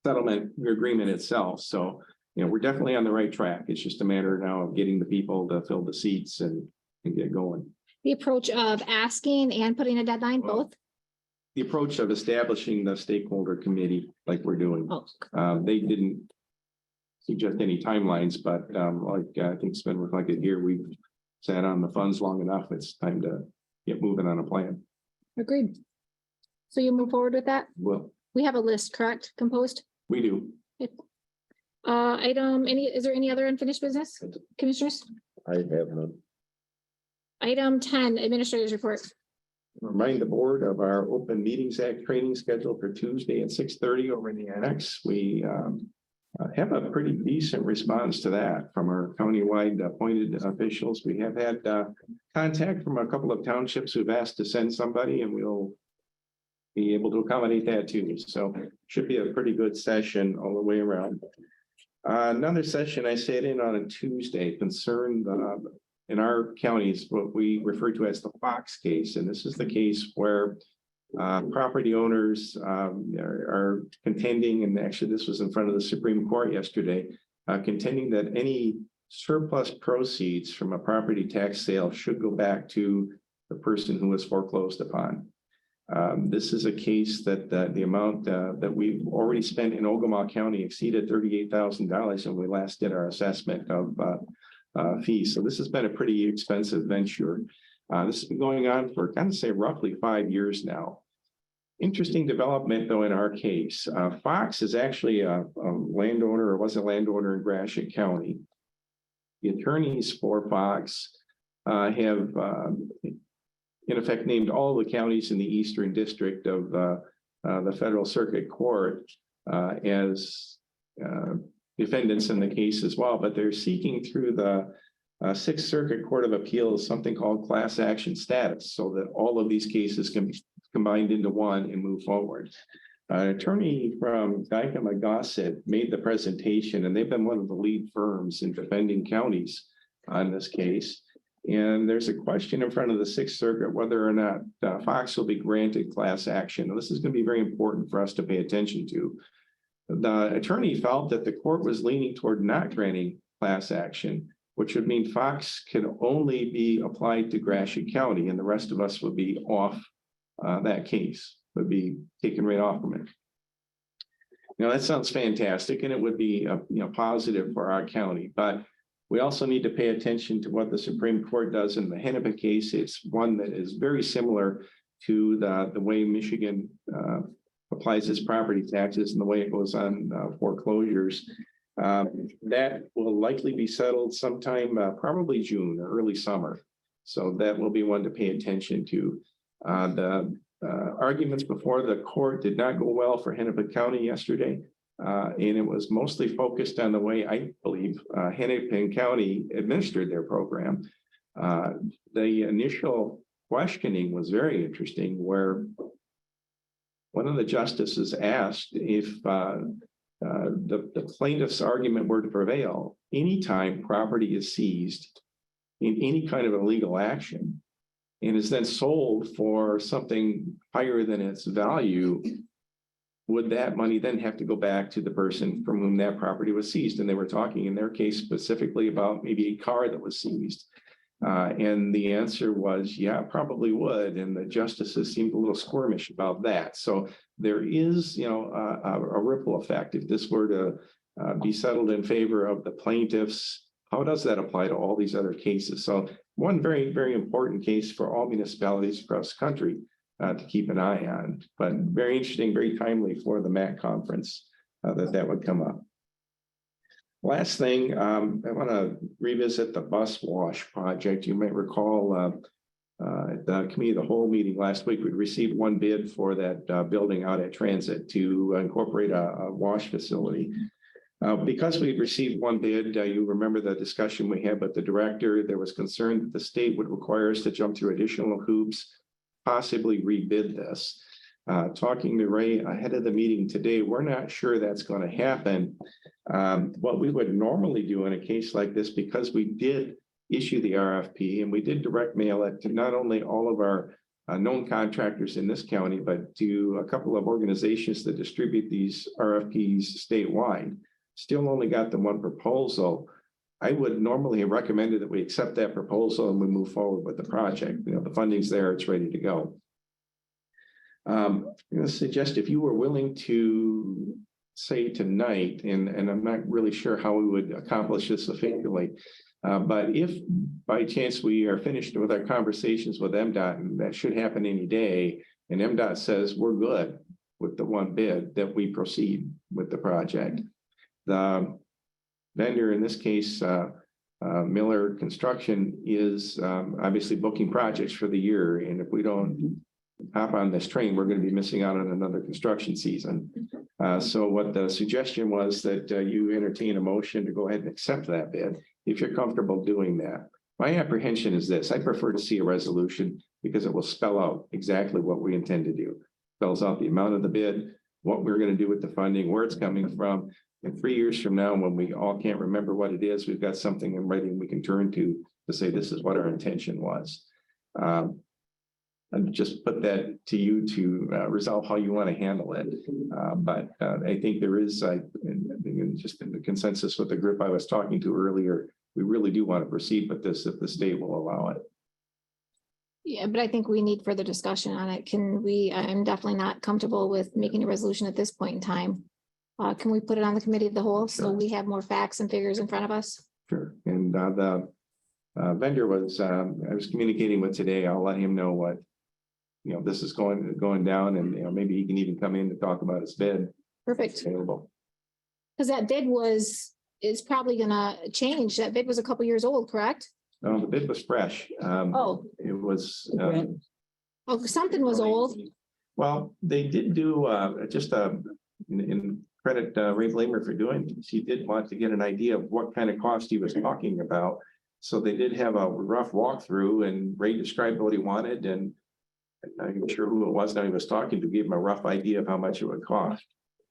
settlement agreement itself. So, we're definitely on the right track. It's just a matter now of getting the people to fill the seats and get going. The approach of asking and putting a deadline, Well, both? The approach of establishing the stakeholder committee like we're doing. Oh, They didn't suggest any timelines, but like I think it's been reflected here, we've sat on the funds long enough. It's time to get moving on a plan. agreed. So you move forward with that? Well, We have a list, correct? Composed? we do. Is there any other unfinished business, commissioners? I have none. Item 10, administrators report. Remind the board of our Open Meetings Act training scheduled for Tuesday at 6:30 over in the annex. We have a pretty decent response to that from our countywide appointed officials. We have had contact from a couple of townships who've asked to send somebody, and we'll be able to accommodate that too. So should be a pretty good session all the way around. Another session I sat in on a Tuesday concerned in our counties, what we refer to as the Fox case. And this is the case where property owners are contending, and actually this was in front of the Supreme Court yesterday, contending that any surplus proceeds from a property tax sale should go back to the person who was foreclosed upon. This is a case that the amount that we've already spent in Ogama County exceeded $38,000 when we last did our assessment of fees. So this has been a pretty expensive venture. This has been going on for, kind of say, roughly 5 years now. Interesting development, though, in our case. Fox is actually a landowner, or was a landowner in Gratiot County. The attorneys for Fox have, in effect, named all the counties in the Eastern District of the Federal Circuit Court as defendants in the case as well, but they're seeking through the Sixth Circuit Court of Appeals something called class action status, so that all of these cases can be combined into one and move forward. An attorney from Geico Gossett made the presentation, and they've been one of the lead firms in defending counties on this case. And there's a question in front of the Sixth Circuit whether or not Fox will be granted class action. Now, this is going to be very important for us to pay attention to. The attorney felt that the court was leaning toward not granting class action, which would mean Fox can only be applied to Gratiot County, and the rest of us would be off that case, would be taken right off from it. Now, that sounds fantastic, and it would be positive for our county, but we also need to pay attention to what the Supreme Court does in the Hennepin case. It's one that is very similar to the way Michigan applies its property taxes and the way it goes on foreclosures. That will likely be settled sometime, probably June or early summer. So that will be one to pay attention to. The arguments before the court did not go well for Hennepin County yesterday. And it was mostly focused on the way, I believe, Hennepin County administered their program. The initial questioning was very interesting, where one of the justices asked if the plaintiff's argument were to prevail, anytime property is seized in any kind of illegal action and is then sold for something higher than its value, would that money then have to go back to the person from whom that property was seized? And they were talking in their case specifically about maybe a car that was seized. And the answer was, yeah, probably would. And the justices seemed a little squirmish about that. So there is, a ripple effect. If this were to be settled in favor of the plaintiffs, how does that apply to all these other cases? So one very, very important case for all municipalities across the country to keep an eye on, but very interesting, very timely for the MAC conference that would come up. Last thing, I want to revisit the bus wash project. You might recall at the committee of the whole meeting last week, we received one bid for that building out at Transit to incorporate a wash facility. Because we received one bid, you remember the discussion we had with the director. There was concern that the state would require us to jump through additional hoops, possibly rebid this. Talking to Ray ahead of the meeting today, we're not sure that's going to happen. What we would normally do in a case like this, because we did issue the RFP and we did direct mail it to not only all of our known contractors in this county, but to a couple of organizations that distribute these RFPs statewide, still only got the one proposal. I would normally have recommended that we accept that proposal and we move forward with the project. The funding's there, it's ready to go. I'm going to suggest if you were willing to say tonight, and I'm not really sure how we would accomplish this officially, but if by chance we are finished with our conversations with MDOT, and that should happen any day, and MDOT says we're good with the one bid, that we proceed with the project. The vendor, in this case, Miller Construction, is obviously booking projects for the year. And if we don't hop on this train, we're going to be missing out on another construction season. So what the suggestion was that you entertain a motion to go ahead and accept that bid, if you're comfortable doing that. My apprehension is this: I prefer to see a resolution because it will spell out exactly what we intend to do. Spells out the amount of the bid, what we're going to do with the funding, where it's coming from. And 3 years from now, when we all can't remember what it is, we've got something in writing we can turn to say this is what our intention was. And just put that to you to resolve how you want to handle it. But I think there is, just in the consensus with the group I was talking to earlier, we really do want to proceed with this if the state will allow it. Yeah, but I think we need further discussion on it. I'm definitely not comfortable with making a resolution at this point in time. Can we put it on the committee of the whole so we have more facts and figures in front of us? Sure. And the vendor was, I was communicating with today. I'll let him know what, this is going down, and maybe he can even come in to talk about his bid. Perfect. Available. Because that bid is probably gonna change. That bid was a couple years old, correct? No, the bid was fresh. It was. Something was old. Well, they did do just in credit Ray Blamer for doing this. He did want to get an idea of what kind of cost he was talking about. So they did have a rough walkthrough, and Ray described what he wanted, and I'm not sure who it was now he was talking to, give him a rough idea of how much it would cost.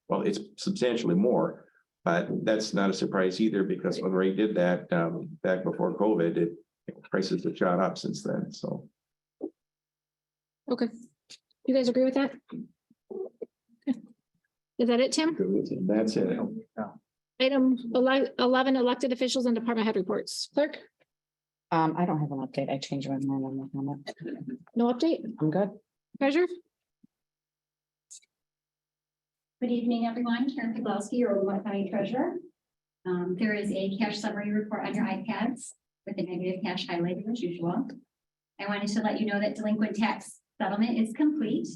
Well, it's substantially more, but that's not a surprise either, because when Ray did that back before COVID, prices have shot up since then, so. Okay. You guys agree with that? Okay. Is that it, Tim? That's it. Item 11, elected officials and department head reports. Clerk, I don't have an update. I changed my mind on the comment. no update. I'm good. Treasurer? Good evening, everyone. Karen Pawlowski, your Oklahoma County Treasurer. There is a cash summary report on your iPads with the negative cash highlighted as usual. I wanted to let you know that delinquent tax settlement is complete.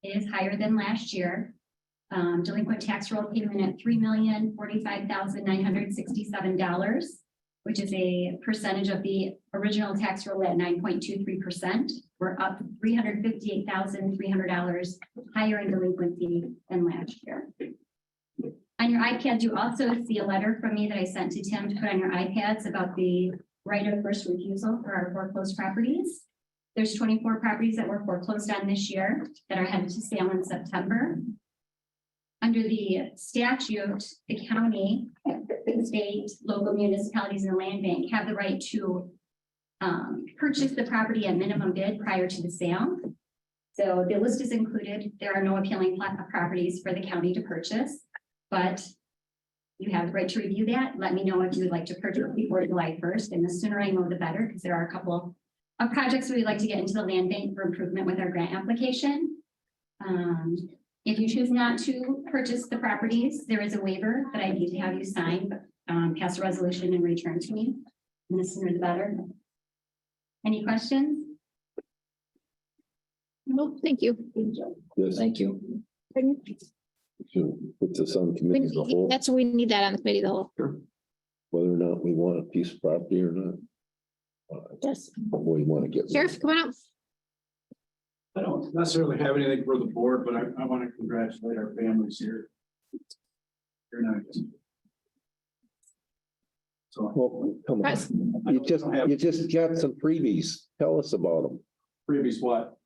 It is higher than last year. Delinquent tax roll came in at $3,045,967, which is a percentage of the original tax roll at 9.23%. We're up $358,300 higher in delinquency than last year. On your iPads, you also see a letter from me that I sent to Tim to put on your iPads about the right of first refusal for our foreclosed properties. There's 24 properties that were foreclosed on this year that are headed to sale in September. Under the statute, the county, the state, local municipalities, and the land bank have the right to purchase the property at minimum bid prior to the sale. So the list is included. There are no appealing properties for the county to purchase, but you have the right to review that. Let me know if you would like to purchase before July 1st, and the sooner I know, the better, because there are a couple of projects we'd like to get into the land bank for improvement with our grant application. If you choose not to purchase the properties, there is a waiver that I need to have you sign, pass a resolution and return to me. And the sooner the better. Any questions? No, thank you. Yes, Thank you. Pardon? should put this on committee as a whole, That's what we need that on the committee, of the whole. whether or not we want a piece of property or not. Yes. We want to get. Sheriff, come on up. I don't necessarily have anything for the board, but I want to congratulate our families here. Very nice. So Well, come Press. on, you just got some freebies, tell us about them. previous what?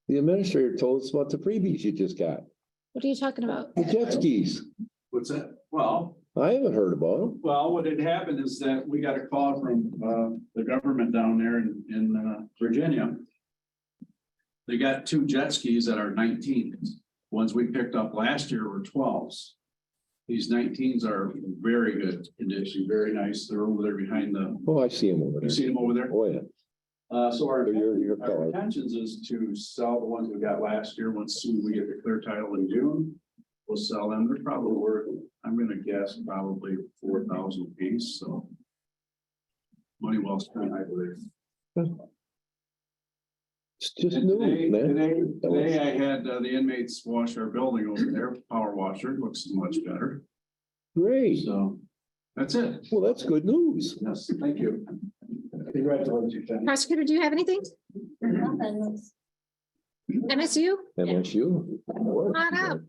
The administrator told us about the freebies you just got, What are you talking about? the jet skis, What's that? Well, I haven't heard about them. what had happened is that we got a call from the government down there in Virginia. They got 2 jet skis that are 19s. Ones we picked up last year were 12s. These 19s are in very good condition, very nice. They're over there behind the, Oh, I see them over you there. see them over there? Oh, yeah. So our Your color. intentions is to sell the ones we got last year. Once soon we get the clear title in June. We'll sell them. They're probably worth, I'm gonna guess, probably 4,000 a piece, so. Money well spent, I believe. It's just And new, man. Today I had the inmates wash our building over there, power washer, looks much better, Great. so. That's it. Well, that's good news. Yes, thank you. Congratulations, Jenny. Prosecutor, do you have anything? MSU? MSU. Come on up.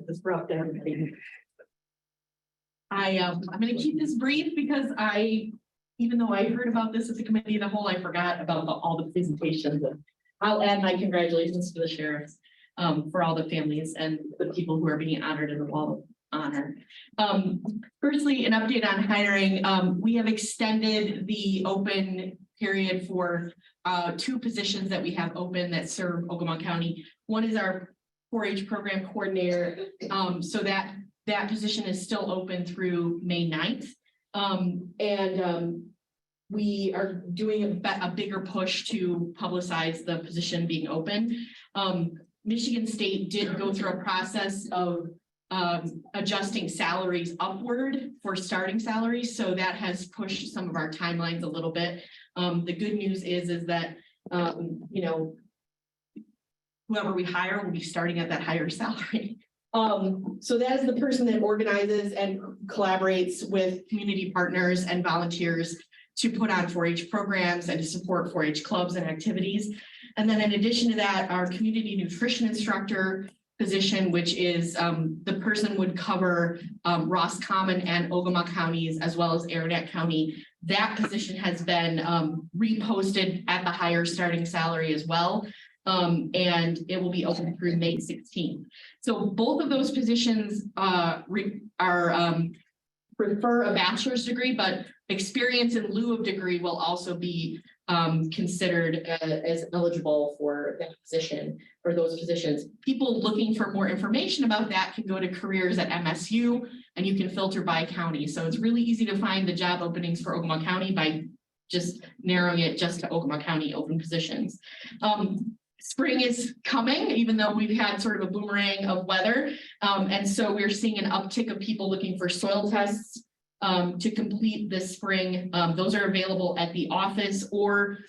This brought everything. I'm gonna keep this brief because even though I heard about this at the committee of the whole, I forgot about all the presentations. I'll add my congratulations to the sheriffs for all the families and the people who are being honored in the Wall of Honor. Firstly, an update on hiring. We have extended the open period for 2 positions that we have open that serve Ogama County. One is our 4-H program coordinator. So that position is still open through May 9th. We are doing a bigger push to publicize the position being open. Michigan State did go through a process of adjusting salaries upward for starting salaries. So that has pushed some of our timelines a little bit. The good news is that, whoever we hire will be starting at that higher salary. So that is the person that organizes and collaborates with community partners and volunteers to put on 4-H programs and to support 4-H clubs and activities. And then in addition to that, our community nutrition instructor position, which is the person would cover Roscommon and Ogama counties, as well as Aranet County. That position has been reposted at the higher starting salary as well. And it will be open through May 16th. So both of those positions are prefer a bachelor's degree, but experience in lieu of degree will also be considered as eligible for that position or those positions. People looking for more information about that can go to careers at MSU and you can filter by county. So it's really easy to find the job openings for Ogama County by just narrowing it just to Ogama County open positions. Spring is coming, even though we've had sort of a boomerang of weather. And so we're seeing an uptick of people looking for soil tests to complete this spring. Those are available at the office or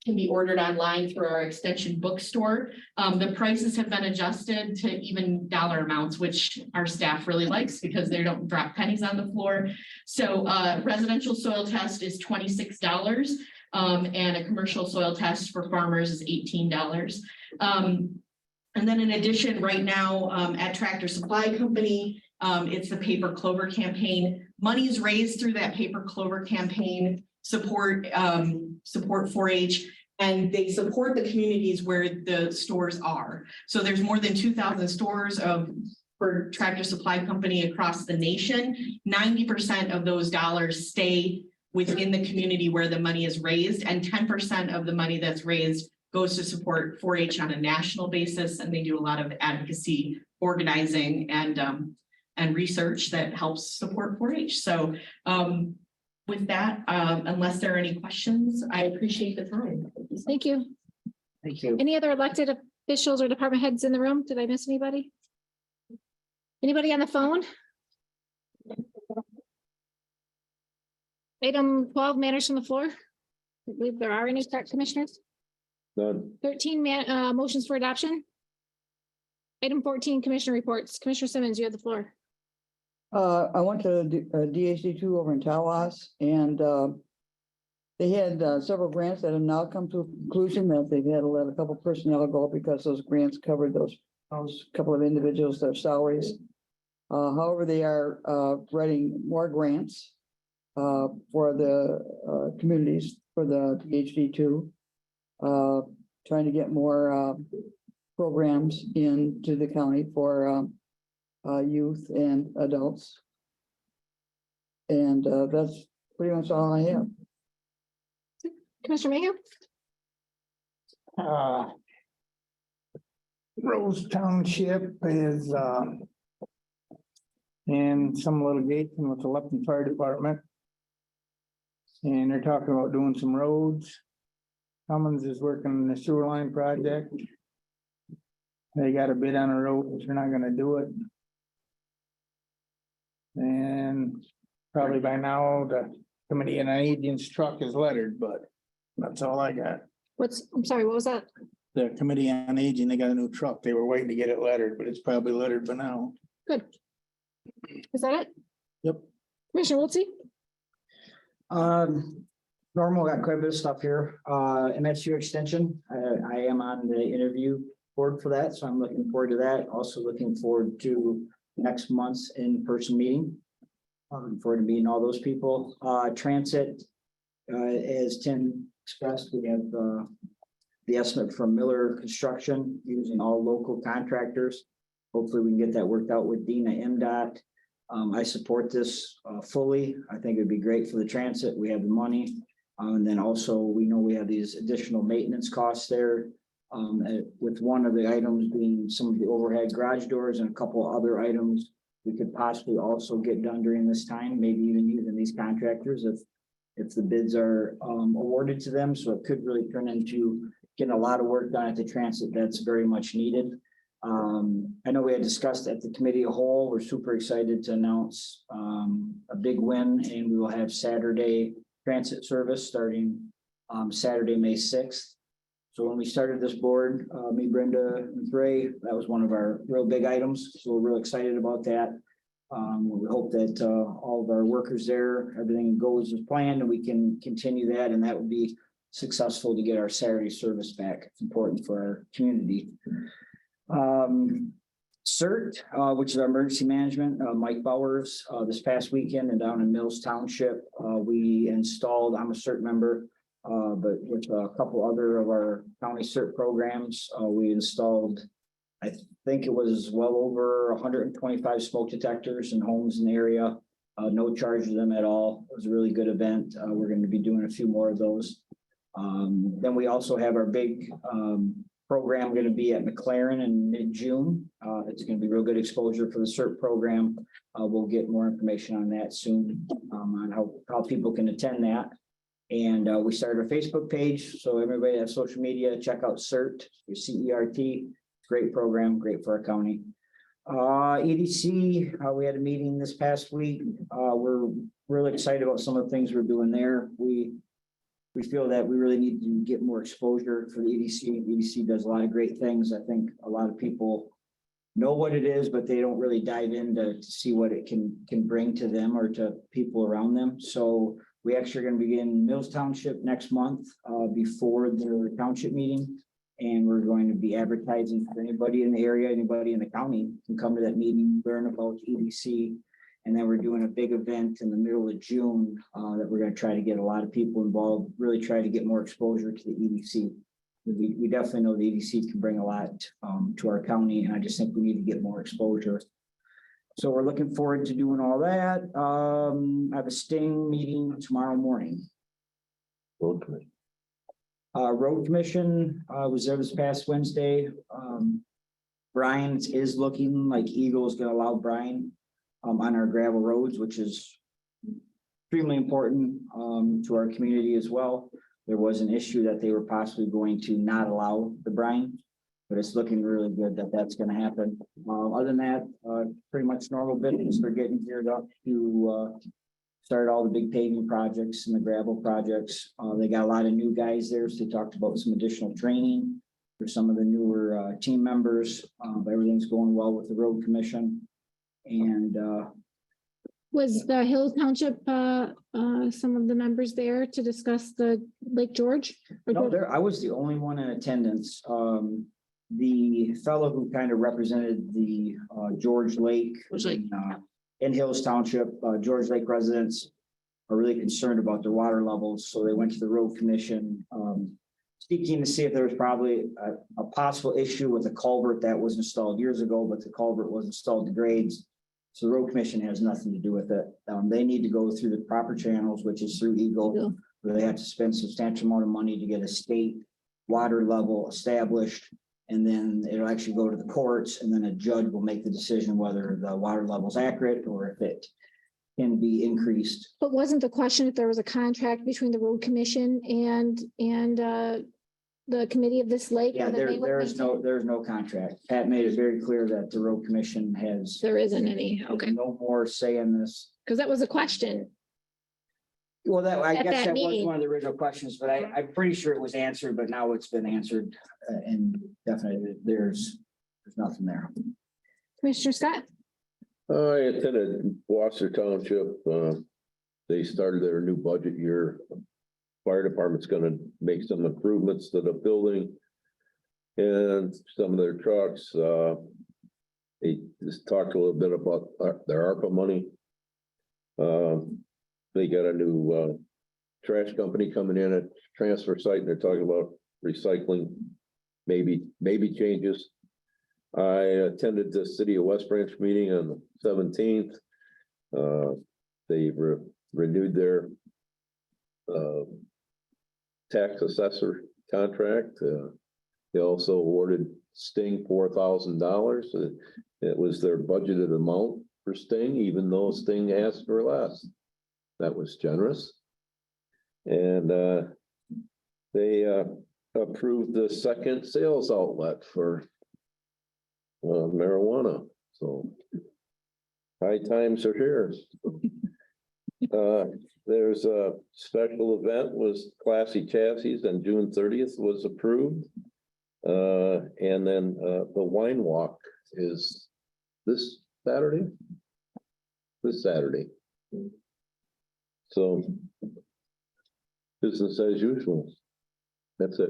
can be ordered online through our extension bookstore. The prices have been adjusted to even dollar amounts, which our staff really likes because they don't drop pennies on the floor. So residential soil test is $26. And a commercial soil test for farmers is $18. And then in addition, right now at Tractor Supply Company, it's the Paper Clover campaign. Money is raised through that Paper Clover campaign, support 4-H, and they support the communities where the stores are. So there's more than 2,000 stores for Tractor Supply Company across the nation. 90% of those dollars stay within the community where the money is raised, and 10% of the money that's raised goes to support 4-H on a national basis. And they do a lot of advocacy, organizing, and research that helps support 4-H. So with that, unless there are any questions, I appreciate the time. Thank you. Thank you. Any other elected officials or department heads in the room? Did I miss anybody? Anybody on the phone? Item 12, matters from the floor. I believe there are any, commissioners. Done. 13, motions for adoption. Item 14, commissioner reports. Commissioner Simmons, you have the floor. I went to DHD 2 over in Tawas, and they had several grants that have now come to a conclusion that they've had to let a couple personnel go because those grants covered those couple of individuals, their salaries. However, they are writing more grants for the communities for the DHD 2, trying to get more programs into the county for youth and adults. And that's pretty much all I have. Commissioner Mayhew? Rose Township is in some litigation with the Lupton Fire Department. And they're talking about doing some roads. Cummins is working on the sewer line project. They got a bid on a road, but they're not gonna do it. And probably by now, the Committee on Aging's truck is lettered, but that's all I got. I'm sorry, what was that? The Committee on Aging, they got a new truck. They were waiting to get it lettered, but it's probably lettered by now. Good. Is that it? Yep. Commissioner Wiltie? Normal, got quite a bit of stuff here. MSU extension, I am on the interview board for that, so I'm looking forward to that. Also looking forward to next month's in-person meeting. Looking forward to meeting all those people. Transit, as Tim expressed, we have the estimate from Miller Construction using all local contractors. Hopefully we can get that worked out with Dina MDOT. I support this fully. I think it'd be great for the transit. We have the money. And then also we know we have these additional maintenance costs there. With one of the items being some of the overhead garage doors and a couple of other items we could possibly also get done during this time, maybe even using these contractors if the bids are awarded to them. So it could really turn into getting a lot of work done at the transit that's very much needed. I know we had discussed at the committee a whole, we're super excited to announce a big win, and we will have Saturday transit service starting Saturday, May 6th. So when we started this board, me, Brenda, and Ray, that was one of our real big items. So we're real excited about that. We hope that all of our workers there, everything goes as planned, and we can continue that, and that would be successful to get our Saturday service back. It's important for our community. CERT, which is our emergency management, Mike Bowers, this past weekend and down in Mills Township, we installed, I'm a CERT member, but with a couple other of our county CERT programs, we installed, I think it was well over 125 smoke detectors in homes in the area. No charge to them at all. It was a really good event. We're going to be doing a few more of those. Then we also have our big program going to be at McLaren in mid-June. It's going to be real good exposure for the CERT program. We'll get more information on that soon, on how people can attend that. And we started a Facebook page, so everybody that has social media, check out CERT, CERT. Great program, great for our county. EDC, we had a meeting this past week. We're really excited about some of the things we're doing there. We feel that we really need to get more exposure for the EDC. EDC does a lot of great things. I think a lot of people know what it is, but they don't really dive in to see what it can bring to them or to people around them. So we actually are going to begin Mills Township next month before the township meeting. And we're going to be advertising for anybody in the area, anybody in the county can come to that meeting, learn about EDC. And then we're doing a big event in the middle of June that we're going to try to get a lot of people involved, really try to get more exposure to the EDC. We definitely know the EDC can bring a lot to our county, and I just think we need to get more exposure. So we're looking forward to doing all that. I have a STING meeting tomorrow morning. Road commission. Road Commission was there this past Wednesday. Brian is looking like Eagle is going to allow Brian on our gravel roads, which is extremely important to our community as well. There was an issue that they were possibly going to not allow the brine, but it's looking really good that that's going to happen. Other than that, pretty much normal business. They're getting geared up to start all the big paving projects and the gravel projects. They got a lot of new guys there, so they talked about some additional training for some of the newer team members. But everything's going well with the road commission. And Was the Hills Township, some of the members there to discuss the Lake George? no, I was the only one in attendance. The fellow who kind of represented the George Lake in Hills Township, George Lake residents are really concerned about their water levels. So they went to the road commission, speaking to see if there was probably a possible issue with a culvert that was installed years ago, but the culvert was installed to grades. So the road commission has nothing to do with it. They need to go through the proper channels, which is through Eagle, where they have to spend substantial amount of money to get a state water level established. And then it'll actually go to the courts, and then a judge will make the decision whether the water level is accurate or if it can be increased. But wasn't the question if there was a contract between the road commission and the committee of this lake? Yeah, there's no contract. Pat made it very clear that the road commission has. There isn't any, okay, No more say in this. because that was a question. Well, I At guess that that was meeting. one of the original questions, but I'm pretty sure it was answered, but now it's been answered. And definitely there's nothing there. Commissioner Scott? I attended Wasser Township. They started their new budget year. Fire department's gonna make some improvements to the building and some of their trucks. They just talked a little bit about their ARPA money. They got a new trash company coming in at transfer site, and they're talking about recycling, maybe changes. I attended the City of West Branch meeting on the 17th. They renewed their tax assessor contract. They also awarded Sting $4,000. It was their budgeted amount for Sting, even though Sting asked for less. That was generous. And they approved the second sales outlet for marijuana. So high times are here. There's a special event was Classy Chassis on June 30th was approved. And then the wine walk is this Saturday. So business as usual. That's it.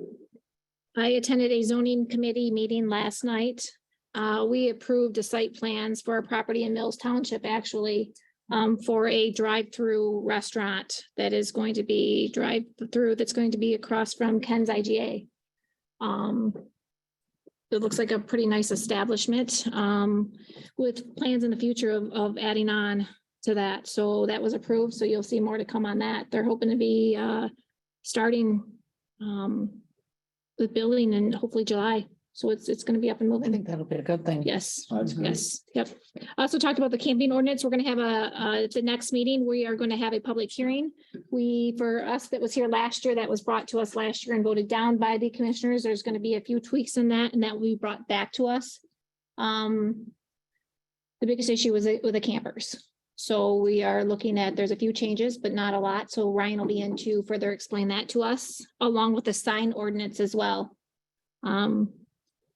I attended a zoning committee meeting last night. We approved the site plans for a property in Mills Township, actually, for a drive-through restaurant that is going to be that's going to be across from Ken's IGA. It looks like a pretty nice establishment, with plans in the future of adding on to that. So that was approved. So you'll see more to come on that. They're hoping to be starting the building in hopefully July. So it's gonna be up and I moving. think that'll be a good thing. Yes, That's good. yes, yep. I also talked about the camping ordinance. We're gonna have at the next meeting, we are gonna have a public hearing. For us that was here last year, that was brought to us last year and voted down by the commissioners. There's gonna be a few tweaks in that and that will be brought back to us. The biggest issue was with the campers. So we are looking at, there's a few changes, but not a lot. So Ryan will be in to further explain that to us, along with the sign ordinance as well.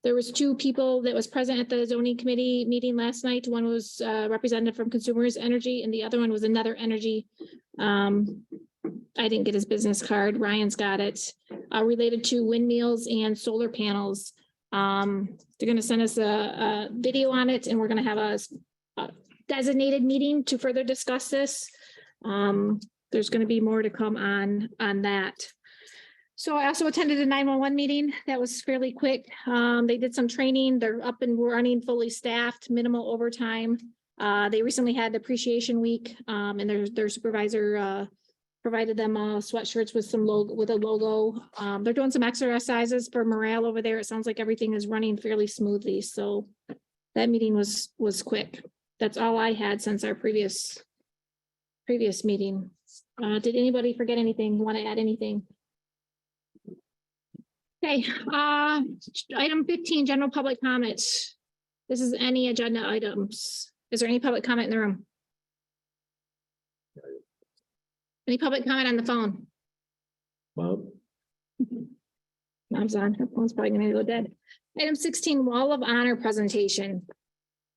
There was two people that was present at the zoning committee meeting last night. One was representative from Consumers Energy and the other one was another energy. I didn't get his business card. Ryan's got it. Related to windmills and solar panels. They're gonna send us a video on it and we're gonna have a designated meeting to further discuss this. There's gonna be more to come on that. So I also attended a 911 meeting. That was fairly quick. They did some training. They're up and running, fully staffed, minimal overtime. They recently had Appreciation Week, and their supervisor provided them sweatshirts with some with a logo. They're doing some exercises for morale over there. It sounds like everything is running fairly smoothly. So that meeting was quick. That's all I had since our previous meeting. Did anybody forget anything? Want to add anything? Okay, item 15, general public comments. This is any agenda items. Is there any public comment in the room? Any public comment on the phone? Bob? Mom's on, her phone's probably gonna go dead. Item 16, Wall of Honor presentation.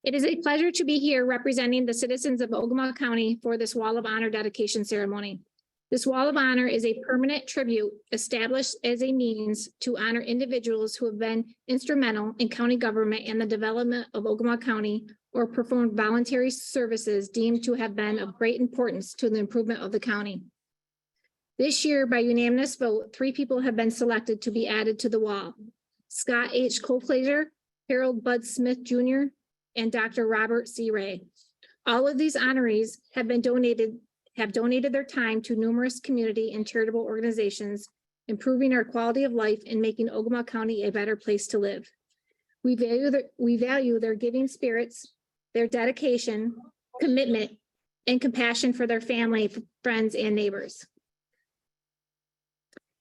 It is a pleasure to be here representing the citizens of Ogama County for this Wall of Honor dedication ceremony. This Wall of Honor is a permanent tribute established as a means to honor individuals who have been instrumental in county government and the development of Ogama County or performed voluntary services deemed to have been of great importance to the improvement of the county. This year, by unanimous vote, 3 people have been selected to be added to the wall. Scott H. Colclaser, Harold Bud Smith Jr., and Dr. Robert C. Ray. All of these honorees have donated their time to numerous community and charitable organizations, improving our quality of life and making Ogama County a better place to live. We value their giving spirits, their dedication, commitment, and compassion for their family, friends, and neighbors.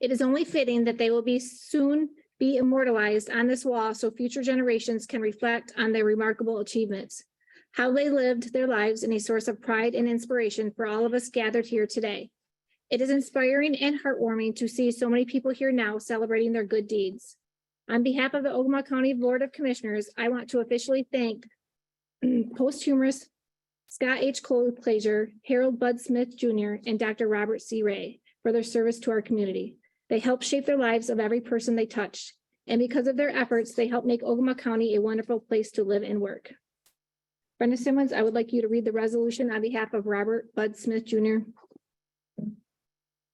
It is only fitting that they will soon be immortalized on this wall so future generations can reflect on their remarkable achievements, how they lived their lives in a source of pride and inspiration for all of us gathered here today. It is inspiring and heartwarming to see so many people here now celebrating their good deeds. On behalf of the Ogama County Board of Commissioners, I want to officially thank posthumous Scott H. Colclaser, Harold Bud Smith Jr., and Dr. Robert C. Ray for their service to our community. They helped shape their lives of every person they touched, and because of their efforts, they helped make Ogama County a wonderful place to live and work. Brenda Simmons, I would like you to read the resolution on behalf of Robert Bud Smith Jr.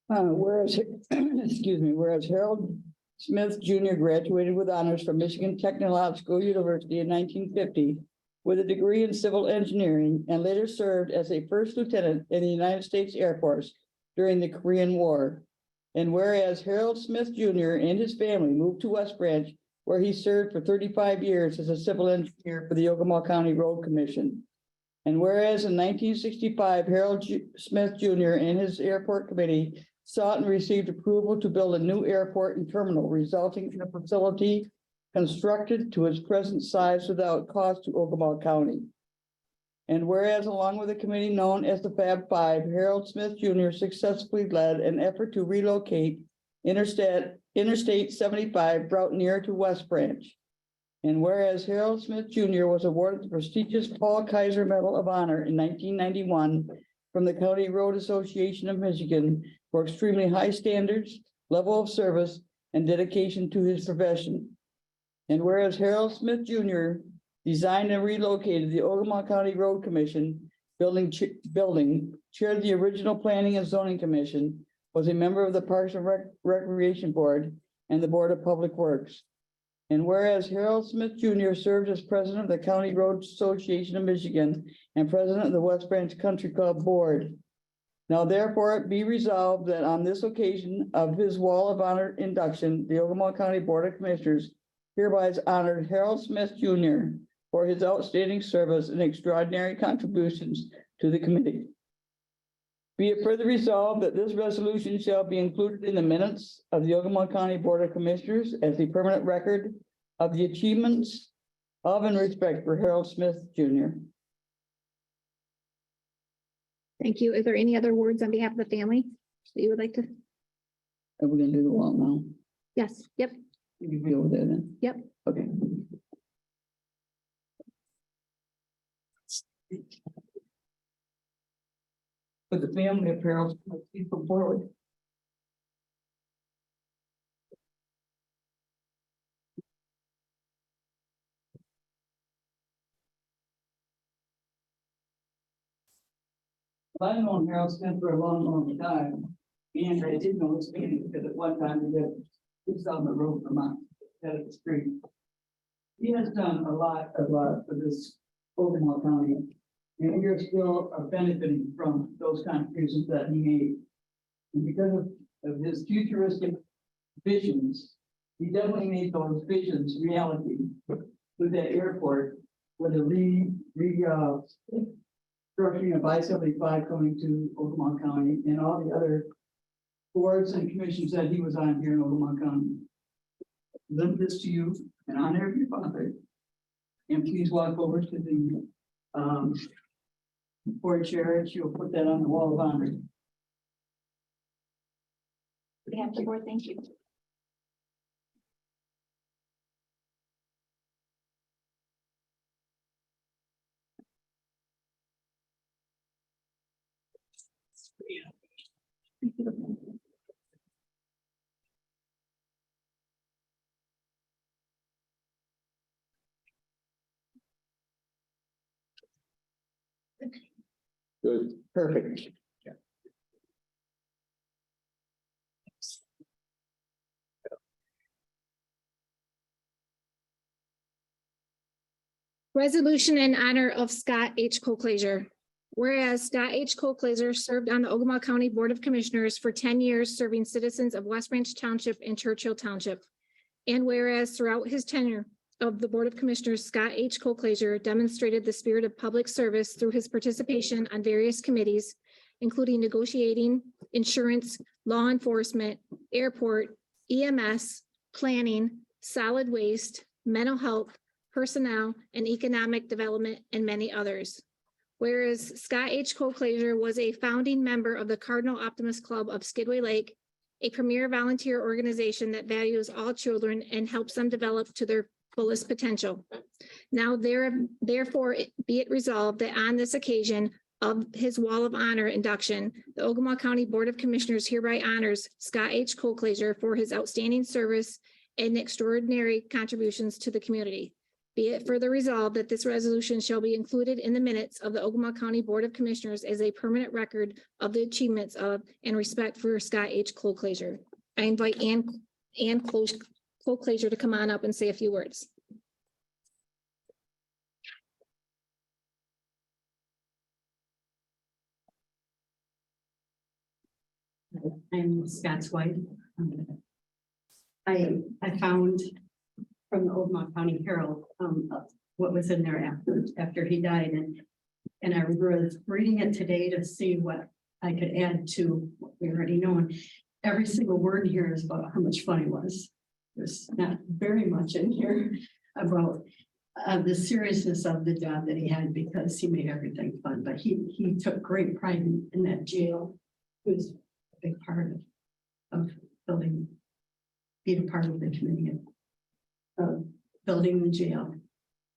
Whereas, excuse me, whereas Harold Smith Jr. graduated with honors from Michigan Technological University in 1950 with a degree in civil engineering and later served as a first lieutenant in the United States Air Force during the Korean War. And whereas Harold Smith Jr. and his family moved to West Branch, where he served for 35 years as a civil engineer for the Ogama County Road Commission. And whereas in 1965, Harold Smith Jr. and his airport committee sought and received approval to build a new airport and terminal, resulting in a facility constructed to its present size without cost to Ogama County. And whereas along with a committee known as the Fab Five, Harold Smith Jr. successfully led an effort to relocate Interstate 75 brought near to West Branch. And whereas Harold Smith Jr. was awarded the prestigious Paul Kaiser Medal of Honor in 1991 from the County Road Association of Michigan for extremely high standards, level of service, and dedication to his profession. And whereas Harold Smith Jr. designed and relocated the Ogama County Road Commission building, chaired the original Planning and Zoning Commission, was a member of the Parks and Recreation Board and the Board of Public Works. And whereas Harold Smith Jr. served as president of the County Road Association of Michigan and president of the West Branch Country Club Board. Now therefore it be resolved that on this occasion of his Wall of Honor induction, the Ogama County Board of Commissioners hereby has honored Harold Smith Jr. for his outstanding service and extraordinary contributions to the committee. Be it further resolved that this resolution shall be included in the minutes of the Ogama County Board of Commissioners as a permanent record of the achievements of and respect for Harold Smith Jr. Thank you. Is there any other words on behalf of the family that you would like to? Are we gonna do the wall now? Yes, yep, You be over there then? Yep. Okay. For the family of Harold, please come forward. I've known Harold Smith for a long, long time, and I did know his family because at one time he lived on the road from us, out of the street. He has done a lot for this Ogama County, and we are still benefiting from those contributions that he made. And because of his futuristic visions, he definitely made those visions reality with that airport, with the structuring of I-75 coming to Ogama County and all the other boards and commissions that he was on here in Ogama County. Lend this to you in honor of your father. And please walk over to the board chair and she'll put that on the wall of honor. on behalf of the board, thank you. Good. Perfect. Resolution in honor of Scott H. Colclasure. Whereas Scott H. Colclasure served on the Ogama County Board of Commissioners for 10 years, serving citizens of West Branch Township and Churchill Township. And whereas throughout his tenure of the Board of Commissioners, Scott H. Colclasure demonstrated the spirit of public service through his participation on various committees, including negotiating, insurance, law enforcement, airport, EMS, planning, solid waste, mental health, personnel, and economic development, and many others. Whereas Scott H. Colclasure was a founding member of the Cardinal Optimist Club of Skidway Lake, a premier volunteer organization that values all children and helps them develop to their fullest potential. Now therefore be it resolved that on this occasion of his Wall of Honor induction, the Ogama County Board of Commissioners hereby honors Scott H. Colclasure for his outstanding service and extraordinary contributions to the community. Be it further resolved that this resolution shall be included in the minutes of the Ogama County Board of Commissioners as a permanent record of the achievements of and respect for Scott H. Colclasure. I invite Ann Colclasure to come on up and say a few words. I'm Scott's wife. I found from the Ogama County Herald, what was in there after he died, and I was reading it today to see what I could add to what we already know. And every single word here is about how much fun he was. There's not very much in here about the seriousness of the job that he had, because he made everything fun, but he took great pride in that jail. It was a big part of building, being a part of the community of building the jail.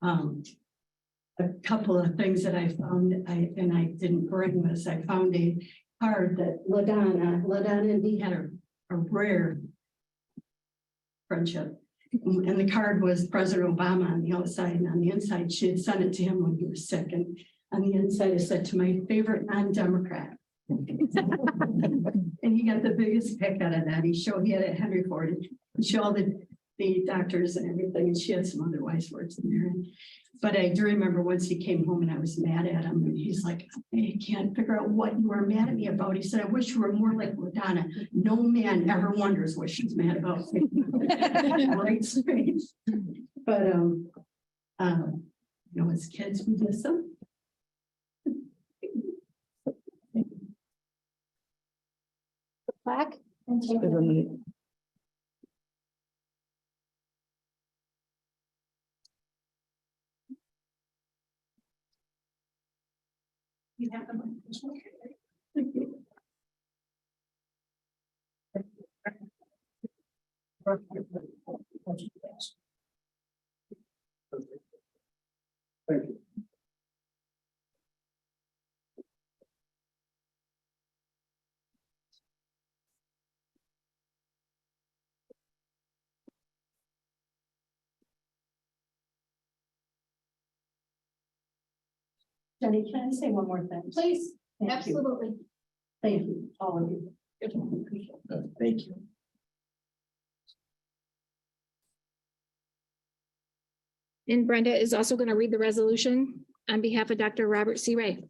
A couple of things that I found, I didn't bring this, I found a card that LaDonna and he had a rare friendship. And the card was President Obama on the outside, and on the inside, she had sent it to him when he was sick. And on the inside, it said, "To my favorite non-Democrat." And he got the biggest kick out of that. He had it at Henry Ford. He showed the doctors and everything, and she had some other wise words in there. But I do remember once he came home and I was mad at him, and he's like, I can't figure out what you were mad at me about. He said, I wish you were more like Ladonna. No man ever wonders what she's mad about. Right, straight. But, you know, as kids, we miss them. Plaque. You have them. Thank you. Jenny, can I say one more thing? Please, Thank you. absolutely. Thank you, all of you. Thank you. And Brenda is also going to read the resolution on behalf of Dr. Robert C. Ray.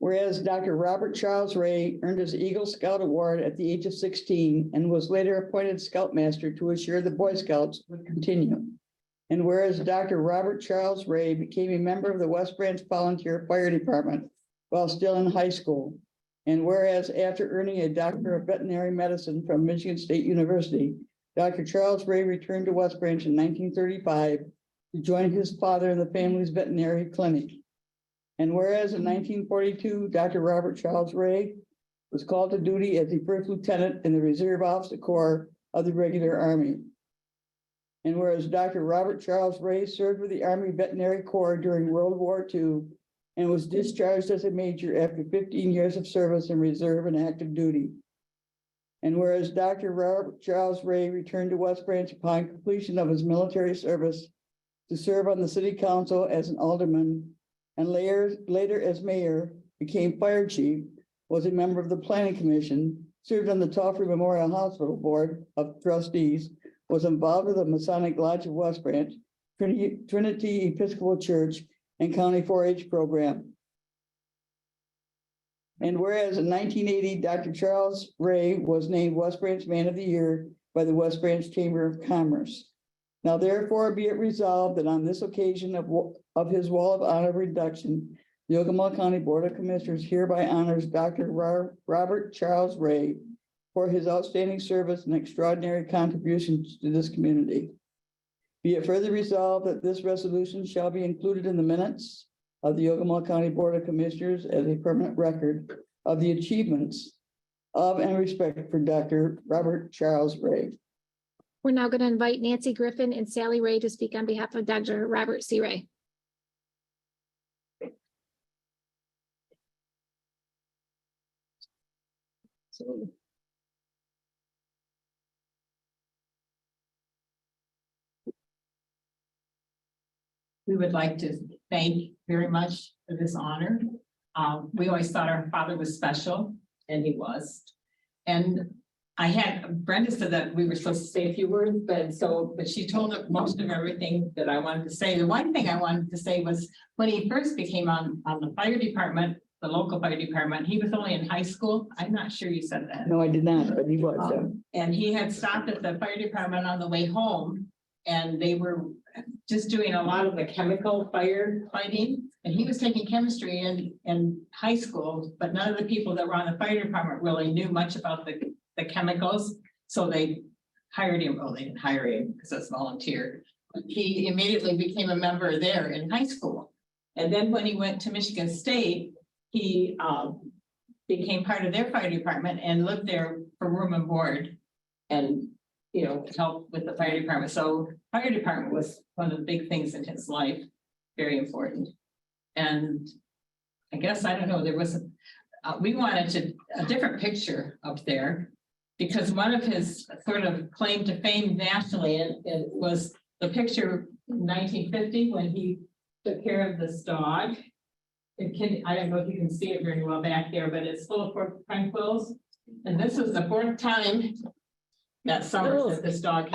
Whereas Dr. Robert Charles Ray earned his Eagle Scout Award at the age of 16 and was later appointed Scoutmaster to assure the Boy Scouts would continue. And whereas Dr. Robert Charles Ray became a member of the West Branch Volunteer Fire Department while still in high school. And whereas after earning a Doctor of Veterinary Medicine from Michigan State University, Dr. Charles Ray returned to West Branch in 1935 to join his father in the family's veterinary clinic. And whereas in 1942, Dr. Robert Charles Ray was called to duty as the first lieutenant in the Reserve Officer Corps of the Regular Army. And whereas Dr. Robert Charles Ray served with the Army Veterinary Corps during World War II and was discharged as a major after 15 years of service in reserve and active duty. And whereas Dr. Robert Charles Ray returned to West Branch upon completion of his military service to serve on the city council as an alderman, and later as mayor, became fire chief, was a member of the planning commission, served on the Toffrey Memorial Hospital Board of Trustees, was involved with the Masonic Lodge of West Branch, Trinity Episcopal Church, and County 4-H program. And whereas in 1980, Dr. Charles Ray was named West Branch Man of the Year by the West Branch Chamber of Commerce. Now therefore be it resolved that on this occasion of his Wall of Honor reduction, the Ogama County Board of Commissioners hereby honors Dr. Robert Charles Ray for his outstanding service and extraordinary contributions to this community. Be it further resolved that this resolution shall be included in the minutes of the Ogama County Board of Commissioners as a permanent record of the achievements of and respect for Dr. Robert Charles Ray. We're now going to invite Nancy Griffin and Sally Ray to speak on behalf of Dr. Robert C. Ray. We would like to thank very much for this honor. We always thought our father was special, and he was. And I had, Brenda said that we were supposed to say a few words, but she told most of everything that I wanted to say. The one thing I wanted to say was when he first became on the fire department, the local fire department, he was only in high school. I'm not sure you said that. No, I did not, but he was. And he had stopped at the fire department on the way home, and they were just doing a lot of the chemical firefighting. And he was taking chemistry in high school, but none of the people that were on the fire department really knew much about the chemicals. So they hired him. Well, they didn't hire him because that's volunteer. He immediately became a member there in high school. And then when he went to Michigan State, he became part of their fire department and lived there for room and board and, you know, helped with the fire department. So fire department was one of the big things in his life, very important. And I guess, I don't know, there was, we wanted a different picture up there because one of his sort of claim to fame nationally it was the picture in 1950 when he took care of this dog. it can, I don't know if you can see it very well back there, but it's full of porcupine quills. And this was the 4th time that summer that this dog.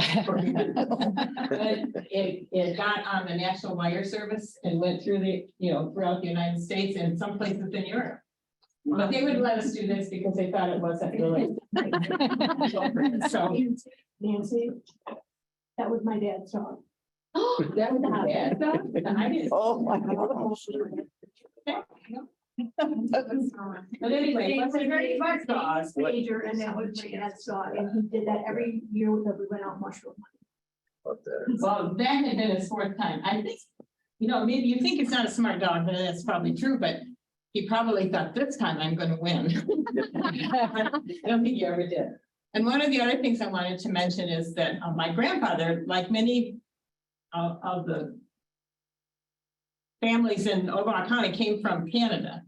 It got on the National Wire Service and went through the, throughout the United States and some places in Europe. But they would let us do this because they thought it wasn't really. So. Nancy, that was my dad's dog. That was my dad. I didn't. Oh, my God. But anyway, what's a very smart dog? Major, and that was my dad's dog, and he did that every year that we went out mushroom. Well, that had been his 4th time. I think, maybe you think it's not a smart dog, but that's probably true, but he probably thought this time I'm gonna win. I don't think he ever did. And one of the other things I wanted to mention is that my grandfather, like many of the families in Ottawa County, came from Canada.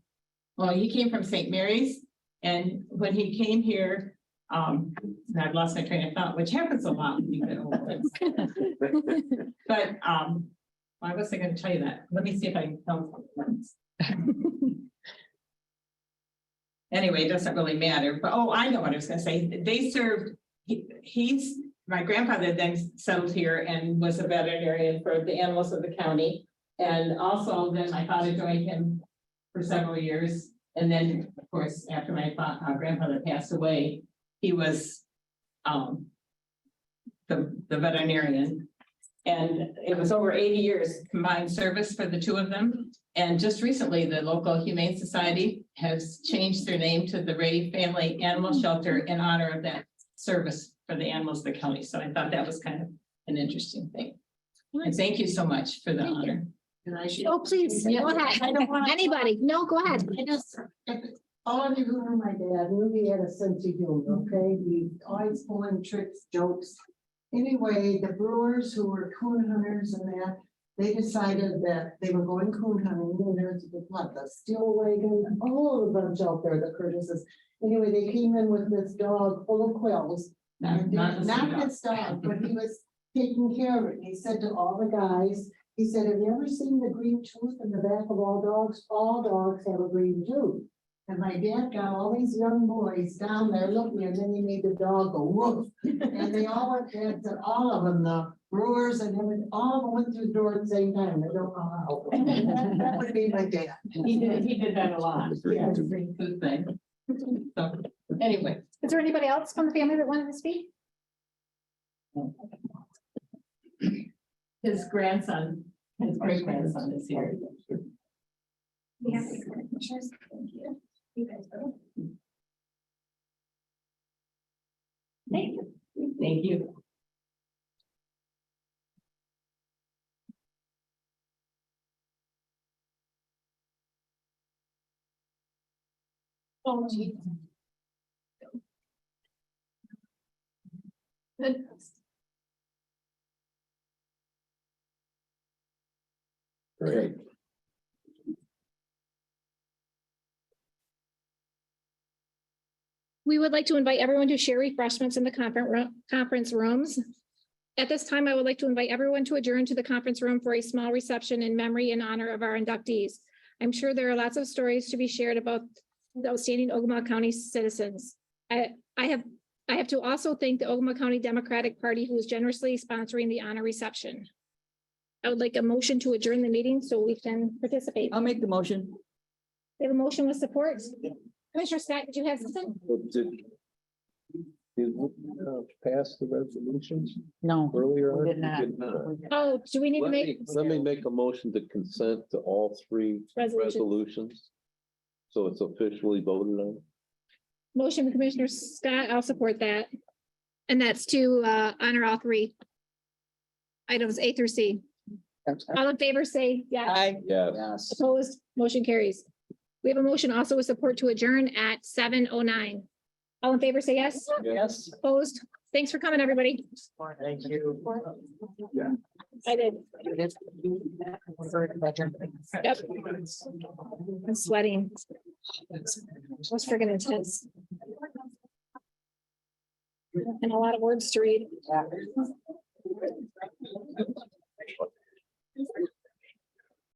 Well, he came from St. Mary's, and when he came here, and I've lost my train of thought, which happens a lot when you get older. But why was I going to tell you that? Let me see if I can tell something. Anyway, it doesn't really matter, but I know what I was going to say. They served, my grandfather then settled here and was a veterinarian for the animals of the county. And also then my father joined him for several years. And then, of course, after my grandfather passed away, he was the veterinarian. And it was over 80 years combined service for the two of them. And just recently, the local Humane Society has changed their name to the Ray Family Animal Shelter in honor of that service for the animals of the county. So I thought that was kind of an interesting thing. And thank you so much for the honor. Oh, please, go ahead. Anybody? No, go ahead. All of you who knew my dad knew he had a sense of humor, okay? He always pulling tricks, jokes. Anyway, the Brewers who were coon hunters and that, they decided that they were going coon hunting, and there's the steel wagon, all the bunch out there, the Curtises. Anyway, they came in with this dog full of quills. Not this dog, but he was taking care of it. He said to all the guys, he said, have you ever seen the green tooth in the back of all dogs? All dogs have a green tooth. And my dad got all these young boys down there looking, and then he made the dog go woof. And they all went there, to all of them, the Brewers and everything, all of them went through the door at the same time. They don't know how. That would be my dad. He did that a lot. Yeah. Good thing. So, anyway. Is there anybody else from the family that wanted to speak? His grandson, his great grandson is here. We have to go to pictures. Thank you. You guys go. Thank you. Thank you. Oh, geez. Good. Great. We would like to invite everyone to share refreshments in the conference rooms. At this time, I would like to invite everyone to adjourn to the conference room for a small reception in memory and honor of our inductees. I'm sure there are lots of stories to be shared about the outstanding Ogama County citizens. I have to also thank the Ogama County Democratic Party, who is generously sponsoring the honor reception. I would like a motion to adjourn the meeting so we can participate. I'll make the motion. We have a motion with support. Commissioner Scott, did you have something? Did we pass the resolutions No. earlier on? We did not. Oh, do we need to make? Let me make a motion to consent to all three Resolutions. resolutions. So it's officially voted on. Motion from Commissioner Scott, I'll support that. And that's to honor all three items A through C. All in favor, say yes. Aye. Yes. Opposed, motion carries. We have a motion also with support to adjourn at 7:09. All in favor, say yes. Yes. Opposed. Thanks for coming, everybody. Thank you. I did. Yep. I'm sweating. It was friggin' intense. And a lot of words to read.